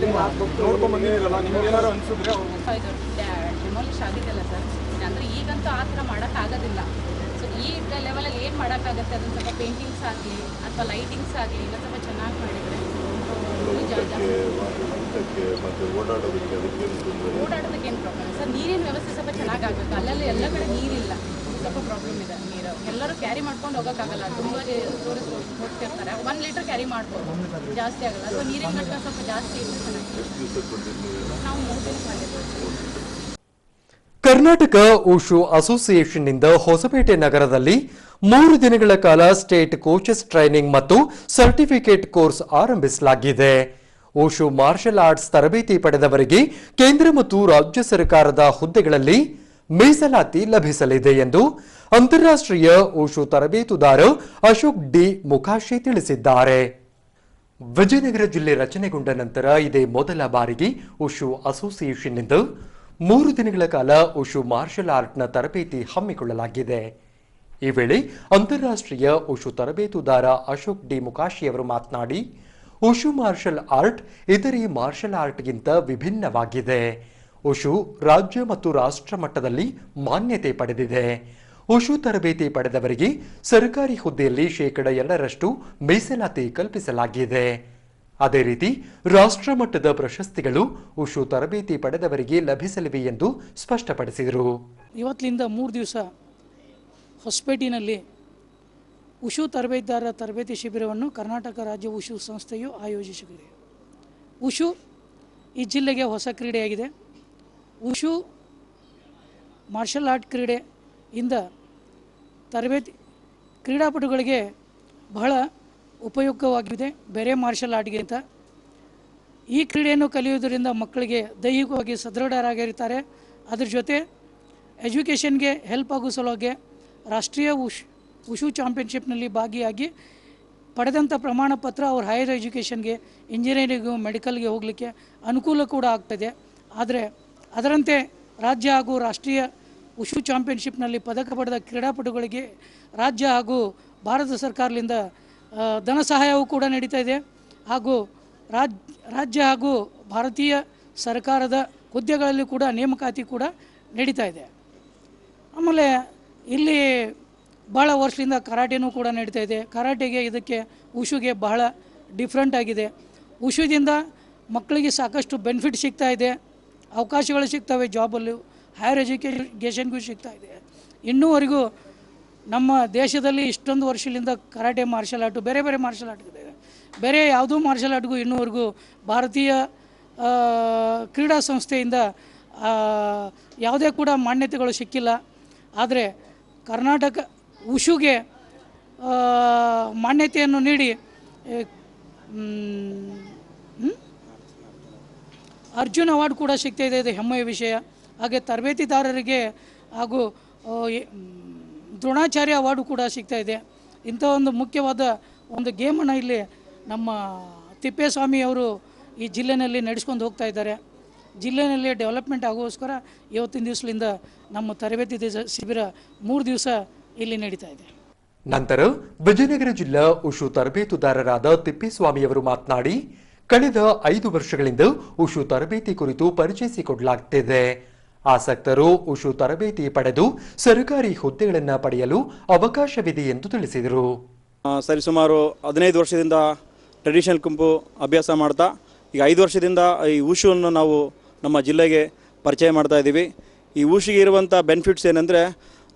ಡಿಮಾಲಿಶ್ ಆಗಿದೆಲ್ಲ ಸರ್. ಅಂದರೆ ಈಗಂತೂ ಆ ಥರ ಮಾಡೋಕ್ಕಾಗೋದಿಲ್ಲ. ಸೊ ಈ ಲೆವೆಲಲ್ಲಿ ಏನು ಮಾಡೋಕ್ಕಾಗತ್ತೆ, ಅದನ್ನು ಸ್ವಲ್ಪ ಪೇಂಟಿಂಗ್ಸ್ ಆಗಲಿ ಅಥವಾ ಲೈಟಿಂಗ್ಸ್ ಆಗಲಿ ಇಲ್ಲ ಸ್ವಲ್ಪ ಚೆನ್ನಾಗಿ ಮಾಡಿದರೆ ಓಡಾಡೋದಕ್ಕೆ ಏನು ಪ್ರಾಬ್ಲಮ್ ಸರ್. ನೀರಿನ ವ್ಯವಸ್ಥೆ ಸ್ವಲ್ಪ ಚೆನ್ನಾಗಿ ಆಗಬೇಕು. ಅಲ್ಲಲ್ಲಿ ಎಲ್ಲ ಕಡೆ ನೀರಿಲ್ಲ, ಸ್ವಲ್ಪ ಪ್ರಾಬ್ಲಮ್ ಇದೆ. ನೀರು ಎಲ್ಲರೂ ಕ್ಯಾರಿ ಮಾಡ್ಕೊಂಡು ಹೋಗೋಕ್ಕಾಗಲ್ಲ. ತುಂಬ ಟೂರಿಸ್ಟ್ ಹೋಗ್ತಿರ್ತಾರೆ. 1 ಲೀಟರ್ ಕ್ಯಾರಿ ಮಾಡ್ಬೋದು, ಜಾಸ್ತಿ ಆಗಲ್ಲ. ಸೊ ನೀರಿನ ಮಟ್ಟ ಸ್ವಲ್ಪ ಜಾಸ್ತಿ ಇರುತ್ತೆ ಚೆನ್ನಾಗಿ. ನಾವು 3 ದಿನ ಮಾಡಿದ್ದೀವಿ. ಕರ್ನಾಟಕ ಉಷು ಅಸೋಸಿಯೇಷನ್ನಿಂದ ಹೊಸಪೇಟೆ ನಗರದಲ್ಲಿ 3 ದಿನಗಳ ಕಾಲ ಸ್ಟೇಟ್ ಕೋಚಸ್ ಟ್ರೈನಿಂಗ್ ಮತ್ತು ಸರ್ಟಿಫಿಕೇಟ್ ಕೋರ್ಸ್ ಆರಂಭಿಸಲಾಗಿದೆ. ಉಷು ಮಾರ್ಷಲ್ ಆರ್ಟ್ಸ್ ತರಬೇತಿ ಪಡೆದವರಿಗೆ ಕೇಂದ್ರ ಮತ್ತು ರಾಜ್ಯ ಸರ್ಕಾರದ ಹುದ್ದೆಗಳಲ್ಲಿ ಮೀಸಲಾತಿ ಲಭಿಸಲಿದೆ ಎಂದು ಅಂತಾರಾಷ್ಟ್ರೀಯ ಉಷು ತರಬೇತುದಾರ ಅಶೋಕ್ ಡಿ ಮುಖಾಶಿ ತಿಳಿಸಿದ್ದಾರೆ. ವಿಜಯನಗರ ಜಿಲ್ಲೆ ರಚನೆಗೊಂಡ ನಂತರ ಇದೇ ಮೊದಲ ಬಾರಿಗೆ ಉಷು ಅಸೋಸಿಯೇಷನ್ನಿಂದ 3 ದಿನಗಳ ಕಾಲ ಉಷು ಮಾರ್ಷಲ್ ಆರ್ಟ್ನ ತರಬೇತಿ ಹಮ್ಮಿಕೊಳ್ಳಲಾಗಿದೆ. ಈ ವೇಳೆ ಅಂತಾರಾಷ್ಟ್ರೀಯ ಉಷು ತರಬೇತುದಾರ ಅಶೋಕ್ ಡಿ ಮುಖಾಶಿ ಅವರು ಮಾತನಾಡಿ, ಉಷು ಮಾರ್ಷಲ್ ಆರ್ಟ್ ಇತರೆ ಮಾರ್ಷಲ್ ಆರ್ಟ್ಗಿಂತ ವಿಭಿನ್ನವಾಗಿದೆ. ಉಷು ರಾಜ್ಯ ಮತ್ತು ರಾಷ್ಟ್ರ ಮಟ್ಟದಲ್ಲಿ ಮಾನ್ಯತೆ ಪಡೆದಿದೆ. ಉಷು ತರಬೇತಿ ಪಡೆದವರಿಗೆ ಸರ್ಕಾರಿ ಹುದ್ದೆಯಲ್ಲಿ 2% ಮೀಸಲಾತಿ ಕಲ್ಪಿಸಲಾಗಿದೆ. ಅದೇ ರೀತಿ ರಾಷ್ಟ್ರ ಮಟ್ಟದ ಪ್ರಶಸ್ತಿಗಳು ಉಷು ತರಬೇತಿ ಪಡೆದವರಿಗೆ ಲಭಿಸಲಿವೆ ಎಂದು ಸ್ಪಷ್ಟಪಡಿಸಿದರು. ಇವತ್ತಿನಿಂದ 3 ದಿವಸ ಹೊಸಪೇಟೆಯಲ್ಲಿ ಉಷು ತರಬೇತಿದಾರರ ತರಬೇತಿ ಶಿಬಿರವನ್ನು ಕರ್ನಾಟಕ ರಾಜ್ಯ ಉಷು ಸಂಸ್ಥೆಯು ಆಯೋಜಿಸಿದೆ. ಉಷು ಈ ಜಿಲ್ಲೆಗೆ ಹೊಸ ಕ್ರೀಡೆಯಾಗಿದೆ. ಉಷು ಮಾರ್ಷಲ್ ಆರ್ಟ್ ಕ್ರೀಡೆಯಿಂದ ತರಬೇತಿ ಕ್ರೀಡಾಪಟುಗಳಿಗೆ ಬಹಳ ಉಪಯುಕ್ತವಾಗಿದೆ ಬೇರೆ ಮಾರ್ಷಲ್ ಆರ್ಟ್ಗಿಂತ. ಈ ಕ್ರೀಡೆಯನ್ನು ಕಲಿಯುವುದರಿಂದ ಮಕ್ಕಳಿಗೆ ದೈಹಿಕವಾಗಿ ಸದೃಢರಾಗಿರ್ತಾರೆ. ಅದ್ರ ಜೊತೆ ಎಜುಕೇಷನ್ಗೆ ಹೆಲ್ಪ್ ಆಗೋ ಸಲುವಾಗಿ ರಾಷ್ಟ್ರೀಯ ಉಷು ಚಾಂಪಿಯನ್ಶಿಪ್ನಲ್ಲಿ ಭಾಗಿಯಾಗಿ ಪಡೆದಂಥ ಪ್ರಮಾಣ ಪತ್ರ ಅವ್ರ ಹೈಯರ್ ಎಜುಕೇಷನ್ಗೆ, ಇಂಜಿನಿಯರಿಂಗು, ಮೆಡಿಕಲ್ಗೆ ಹೋಗಲಿಕ್ಕೆ ಅನುಕೂಲ ಕೂಡ ಆಗ್ತದೆ. ಆದರೆ ಅದರಂತೆ ರಾಜ್ಯ ಹಾಗೂ ರಾಷ್ಟ್ರೀಯ ಉಷು ಚಾಂಪಿಯನ್ಶಿಪ್ನಲ್ಲಿ ಪದಕ ಪಡೆದ ಕ್ರೀಡಾಪಟುಗಳಿಗೆ ರಾಜ್ಯ ಹಾಗೂ ಭಾರತ ಸರ್ಕಾರದಿಂದ ಧನ ಸಹಾಯವೂ ಕೂಡ ನಡೀತಾ ಇದೆ. ಹಾಗೂ ರಾಜ್ಯ ಹಾಗೂ ಭಾರತೀಯ ಸರ್ಕಾರದ ಹುದ್ದೆಗಳಲ್ಲಿ ಕೂಡ ನೇಮಕಾತಿ ಕೂಡ ನಡೀತಾ ಇದೆ. ಆಮೇಲೆ ಇಲ್ಲಿ ಭಾಳ ವರ್ಷದಿಂದ ಕರಾಟೆನೂ ಕೂಡ ನಡೀತಾ ಇದೆ. ಕರಾಟೆಗೆ ಇದಕ್ಕೆ ಉಷುಗೆ ಬಹಳ ಡಿಫ್ರೆಂಟ್ ಆಗಿದೆ. ಉಷುದಿಂದ ಮಕ್ಕಳಿಗೆ ಸಾಕಷ್ಟು ಬೆನಿಫಿಟ್ ಸಿಗ್ತಾ ಇದೆ, ಅವಕಾಶಗಳು ಸಿಗ್ತವೆ, ಜಾಬಲ್ಲೂ ಹೈಯರ್ ಎಜುಕೇಷನ್ಗೂ ಸಿಗ್ತಾ ಇದೆ. ಇನ್ನೂವರೆಗೂ ನಮ್ಮ ದೇಶದಲ್ಲಿ ಇಷ್ಟೊಂದು ವರ್ಷದಿಂದ ಕರಾಟೆ ಮಾರ್ಷಲ್ ಆರ್ಟು ಬೇರೆ ಬೇರೆ ಮಾರ್ಷಲ್ ಆರ್ಟ್ ಇದೆ, ಬೇರೆ ಯಾವುದೂ ಮಾರ್ಷಲ್ ಆರ್ಟ್ಗೂ ಇನ್ನೂವರೆಗೂ ಭಾರತೀಯ ಕ್ರೀಡಾ ಸಂಸ್ಥೆಯಿಂದ ಯಾವುದೇ ಕೂಡ ಮಾನ್ಯತೆಗಳು ಸಿಕ್ಕಿಲ್ಲ. ಆದರೆ ಕರ್ನಾಟಕ ಉಷುಗೆ ಮಾನ್ಯತೆಯನ್ನು ನೀಡಿ ಅರ್ಜುನ್ ಅವಾರ್ಡ್ ಕೂಡ ಸಿಗ್ತಾ ಇದೆ. ಇದು ಹೆಮ್ಮೆಯ ವಿಷಯ. ಹಾಗೆ ತರಬೇತಿದಾರರಿಗೆ ಹಾಗೂ ದ್ರೋಣಾಚಾರ್ಯ ಅವಾರ್ಡು ಕೂಡ ಸಿಗ್ತಾ ಇದೆ. ಇಂಥ ಒಂದು ಮುಖ್ಯವಾದ ಒಂದು ಗೇಮನ್ನು ಇಲ್ಲಿ ನಮ್ಮ ತಿಪ್ಪೇಸ್ವಾಮಿ ಅವರು ಈ ಜಿಲ್ಲೆಯಲ್ಲಿ ನಡೆಸ್ಕೊಂಡು ಹೋಗ್ತಾ ಇದ್ದಾರೆ. ಜಿಲ್ಲೆಯಲ್ಲಿ ಡೆವಲಪ್ಮೆಂಟ್ ಆಗೋಸ್ಕರ ಇವತ್ತಿನ ದಿವಸದಿಂದ ನಮ್ಮ ತರಬೇತಿ ಶಿಬಿರ 3 ದಿವಸ ಇಲ್ಲಿ ನಡೀತಾ ಇದೆ. ನಂತರ ವಿಜಯನಗರ ಜಿಲ್ಲಾ ಉಷು ತರಬೇತುದಾರರಾದ ತಿಪ್ಪೇಸ್ವಾಮಿಯವರು ಮಾತನಾಡಿ, ಕಳೆದ 5 ವರ್ಷಗಳಿಂದ ಉಷು ತರಬೇತಿ ಕುರಿತು ಪರಿಚಯಿಸಿಕೊಡಲಾಗುತ್ತಿದೆ. ಆಸಕ್ತರು ಉಷು ತರಬೇತಿ ಪಡೆದು ಸರ್ಕಾರಿ ಹುದ್ದೆಗಳನ್ನು ಪಡೆಯಲು ಅವಕಾಶವಿದೆ ಎಂದು ತಿಳಿಸಿದರು. ಸರಿಸುಮಾರು 15 ವರ್ಷದಿಂದ ಟ್ರೆಡಿಷನಲ್ ಗುಂಪು ಅಭ್ಯಾಸ ಮಾಡ್ತಾ ಈಗ 5 ವರ್ಷದಿಂದ ಈ ಉಷುವನ್ನು ನಾವು ನಮ್ಮ ಜಿಲ್ಲೆಗೆ ಪರಿಚಯ ಮಾಡ್ತಾ ಇದ್ದೀವಿ. ಈ ಉಷಿಗೆ ಇರುವಂಥ ಬೆನಿಫಿಟ್ಸ್ ಏನಂದರೆ,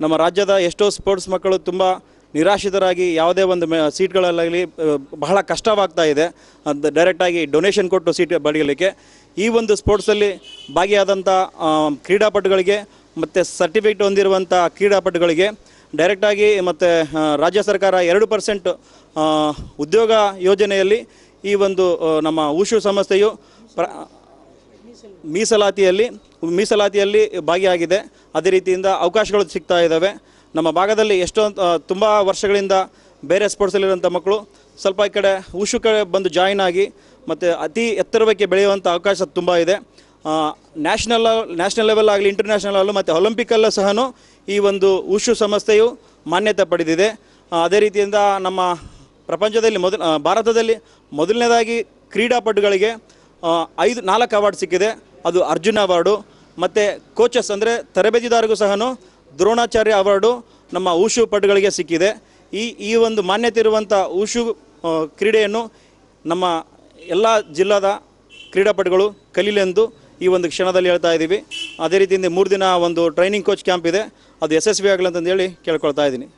ನಮ್ಮ ರಾಜ್ಯದ ಎಷ್ಟೋ ಸ್ಪೋರ್ಟ್ಸ್ ಮಕ್ಕಳು ತುಂಬ ನಿರಾಶ್ರಿತರಾಗಿ ಯಾವುದೇ ಒಂದು ಸೀಟ್ಗಳಲ್ಲಾಗಲಿ ಬಹಳ ಕಷ್ಟವಾಗ್ತಾ ಇದೆ. ಅದು ಡೈರೆಕ್ಟಾಗಿ ಡೊನೇಷನ್ ಕೊಟ್ಟು ಸೀಟ್ ಪಡೆಯಲಿಕ್ಕೆ ಈ ಒಂದು ಸ್ಪೋರ್ಟ್ಸಲ್ಲಿ ಭಾಗಿಯಾದಂಥ ಕ್ರೀಡಾಪಟುಗಳಿಗೆ ಮತ್ತು ಸರ್ಟಿಫಿಕೇಟ್ ಹೊಂದಿರುವಂಥ ಕ್ರೀಡಾಪಟುಗಳಿಗೆ ಡೈರೆಕ್ಟಾಗಿ ಮತ್ತು ರಾಜ್ಯ ಸರ್ಕಾರ 2% ಉದ್ಯೋಗ ಯೋಜನೆಯಲ್ಲಿ ಈ ಒಂದು ನಮ್ಮ ಉಷು ಸಂಸ್ಥೆಯು ಮೀಸಲಾತಿಯಲ್ಲಿ ಭಾಗಿಯಾಗಿದೆ. ಅದೇ ರೀತಿಯಿಂದ ಅವಕಾಶಗಳು ಸಿಗ್ತಾ ಇದ್ದಾವೆ. ನಮ್ಮ ಭಾಗದಲ್ಲಿ ತುಂಬ ವರ್ಷಗಳಿಂದ ಬೇರೆ ಸ್ಪೋರ್ಟ್ಸಲ್ಲಿರುವಂಥ ಮಕ್ಕಳು ಸ್ವಲ್ಪ ಈ ಕಡೆ ಉಷು ಕಡೆ ಬಂದು ಜಾಯಿನ್ ಆಗಿ ಮತ್ತು ಅತಿ ಎತ್ತರಕ್ಕೆ ಬೆಳೆಯುವಂಥ ಅವಕಾಶ ತುಂಬ ಇದೆ. ನ್ಯಾಷನಲ್ ಲೆವೆಲ್ ಆಗಲಿ, ಇಂಟರ್ನ್ಯಾಷನಲ್ ಮತ್ತು ಒಲಿಂಪಿಕಲ್ಲೂ ಸಹ ಈ ಒಂದು ಉಷು ಸಂಸ್ಥೆಯು ಮಾನ್ಯತೆ ಪಡೆದಿದೆ. ಅದೇ ರೀತಿಯಿಂದ ನಮ್ಮ ಪ್ರಪಂಚದಲ್ಲಿ ಭಾರತದಲ್ಲಿ ಮೊದಲನೇದಾಗಿ ಕ್ರೀಡಾಪಟುಗಳಿಗೆ 4 ಅವಾರ್ಡ್ ಸಿಕ್ಕಿದೆ. ಅದು ಅರ್ಜುನ್ ಅವಾರ್ಡು ಮತ್ತು ಕೋಚಸ್ ಅಂದರೆ ತರಬೇತಿದಾರರಿಗೂ ಸಹ ದ್ರೋಣಾಚಾರ್ಯ ಅವಾರ್ಡು ನಮ್ಮ ಉಷು ಪಟುಗಳಿಗೆ ಸಿಕ್ಕಿದೆ. ಈ ಒಂದು ಮಾನ್ಯತೆ ಇರುವಂಥ ಉಷು ಕ್ರೀಡೆಯನ್ನು ನಮ್ಮ ಎಲ್ಲ ಜಿಲ್ಲಾದ ಕ್ರೀಡಾಪಟುಗಳು ಕಲೀಲೆಂದು ಈ ಒಂದು ಕ್ಷಣದಲ್ಲಿ ಹೇಳ್ತಾ ಇದ್ದೀವಿ. ಅದೇ ರೀತಿಯಿಂದ 3 ದಿನ ಒಂದು ಟ್ರೈನಿಂಗ್ ಕೋಚ್ ಕ್ಯಾಂಪ್ ಇದೆ, ಅದು ಯಶಸ್ವಿ ಆಗಲಿ ಅಂತಂದೇಳಿ ಕೇಳ್ಕೊಳ್ತಾ ಇದ್ದೀನಿ.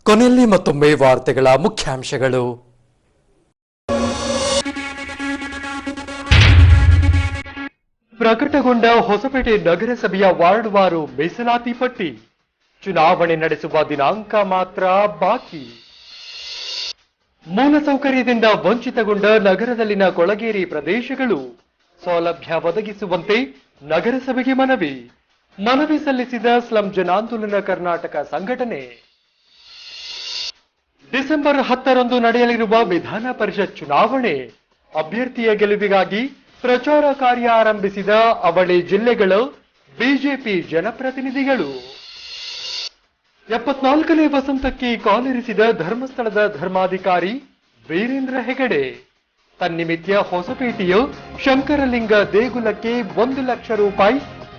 ಕೊನೆಯಲ್ಲಿ ಮತ್ತೊಮ್ಮೆ ವಾರ್ತೆಗಳ ಮುಖ್ಯಾಂಶಗಳು. ಪ್ರಕಟಗೊಂಡ ಹೊಸಪೇಟೆ ನಗರಸಭೆಯ ವಾರ್ಡ್ವಾರು ಮೀಸಲಾತಿ ಪಟ್ಟಿ. ಚುನಾವಣೆ ನಡೆಸುವ ದಿನಾಂಕ ಮಾತ್ರ ಬಾಕಿ. ಮೂಲಸೌಕರ್ಯದಿಂದ ವಂಚಿತಗೊಂಡ ನಗರದಲ್ಲಿನ ಕೊಳಗೇರಿ ಪ್ರದೇಶಗಳು ಸೌಲಭ್ಯ ಒದಗಿಸುವಂತೆ ನಗರಸಭೆಗೆ ಮನವಿ ಸಲ್ಲಿಸಿದ ಸ್ಲಂ ಜನಾಂದೋಲನ ಕರ್ನಾಟಕ ಸಂಘಟನೆ. ಡಿಸೆಂಬರ್ 10ರಂದು ನಡೆಯಲಿರುವ ವಿಧಾನ ಪರಿಷತ್ ಚುನಾವಣೆ ಅಭ್ಯರ್ಥಿಯ ಗೆಲುವಿಗಾಗಿ ಪ್ರಚಾರ ಕಾರ್ಯ ಆರಂಭಿಸಿದ ಅವಳಿ ಜಿಲ್ಲೆಗಳ ಬಿಜೆಪಿ ಜನಪ್ರತಿನಿಧಿಗಳು. 74ನೇ ವಸಂತಕ್ಕೆ ಕಾಲಿರಿಸಿದ ಧರ್ಮಸ್ಥಳದ ಧರ್ಮಾಧಿಕಾರಿ ವೀರೇಂದ್ರ ಹೆಗಡೆ. ತನ್ನಿಮಿತ್ತ ಹೊಸಪೇಟೆಯ ಶಂಕರಲಿಂಗ ದೇಗುಲಕ್ಕೆ 1 ಲಕ್ಷ ರೂಪಾಯಿ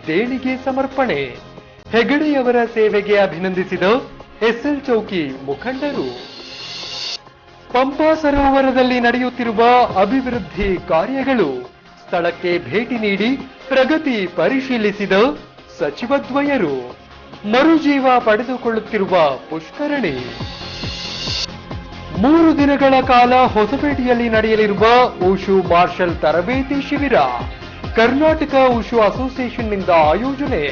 ದೇಣಿಗೆ ಸಮರ್ಪಣೆ. ಹೆಗಡೆಯವರ ಸೇವೆಗೆ ಅಭಿನಂದಿಸಿದ ಎಸ್ಎಲ್ ಚೌಕಿ ಮುಖಂಡರು. ಪಂಪಾ ಸರೋವರದಲ್ಲಿ ನಡೆಯುತ್ತಿರುವ ಅಭಿವೃದ್ಧಿ ಕಾರ್ಯಗಳು ಸ್ಥಳಕ್ಕೆ ಭೇಟಿ ನೀಡಿ ಪ್ರಗತಿ ಪರಿಶೀಲಿಸಿದ ಸಚಿವದ್ವಯರು. ಮರುಜೀವ ಪಡೆದುಕೊಳ್ಳುತ್ತಿರುವ ಪುಷ್ಕರಣಿ. 3 ದಿನಗಳ ಕಾಲ ಹೊಸಪೇಟೆಯಲ್ಲಿ ನಡೆಯಲಿರುವ ಉಷು ಮಾರ್ಷಲ್ ತರಬೇತಿ ಶಿಬಿರ ಕರ್ನಾಟಕ ಉಷು ಅಸೋಸಿಯೇಷನ್ನಿಂದ ಆಯೋಜನೆ.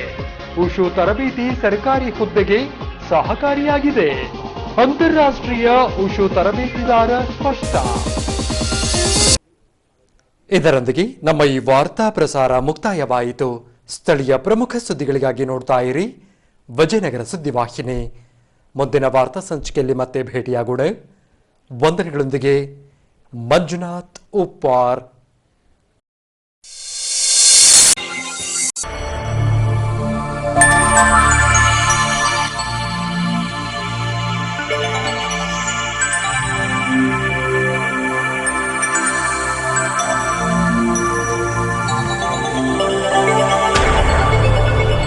ಉಷು ತರಬೇತಿ ಸರ್ಕಾರಿ ಹುದ್ದೆಗೆ ಸಹಕಾರಿಯಾಗಿದೆ. ಅಂತಾರಾಷ್ಟ್ರೀಯ ಉಷು ತರಬೇತಿದಾರ ಸ್ಪಷ್ಟ. ಇದರೊಂದಿಗೆ ನಮ್ಮ ಈ ವಾರ್ತಾ ಪ್ರಸಾರ ಮುಕ್ತಾಯವಾಯಿತು. ಸ್ಥಳೀಯ ಪ್ರಮುಖ ಸುದ್ದಿಗಳಿಗಾಗಿ ನೋಡ್ತಾ ಇರಿ ವಿಜಯನಗರ ಸುದ್ದಿವಾಹಿನಿ. ಮುಂದಿನ ವಾರ್ತಾ ಸಂಚಿಕೆಯಲ್ಲಿ ಮತ್ತೆ ಭೇಟಿಯಾಗೋಣ. ವಂದನೆಗಳೊಂದಿಗೆ ಮಂಜುನಾಥ್ ಉಪ್ಪಾರ್.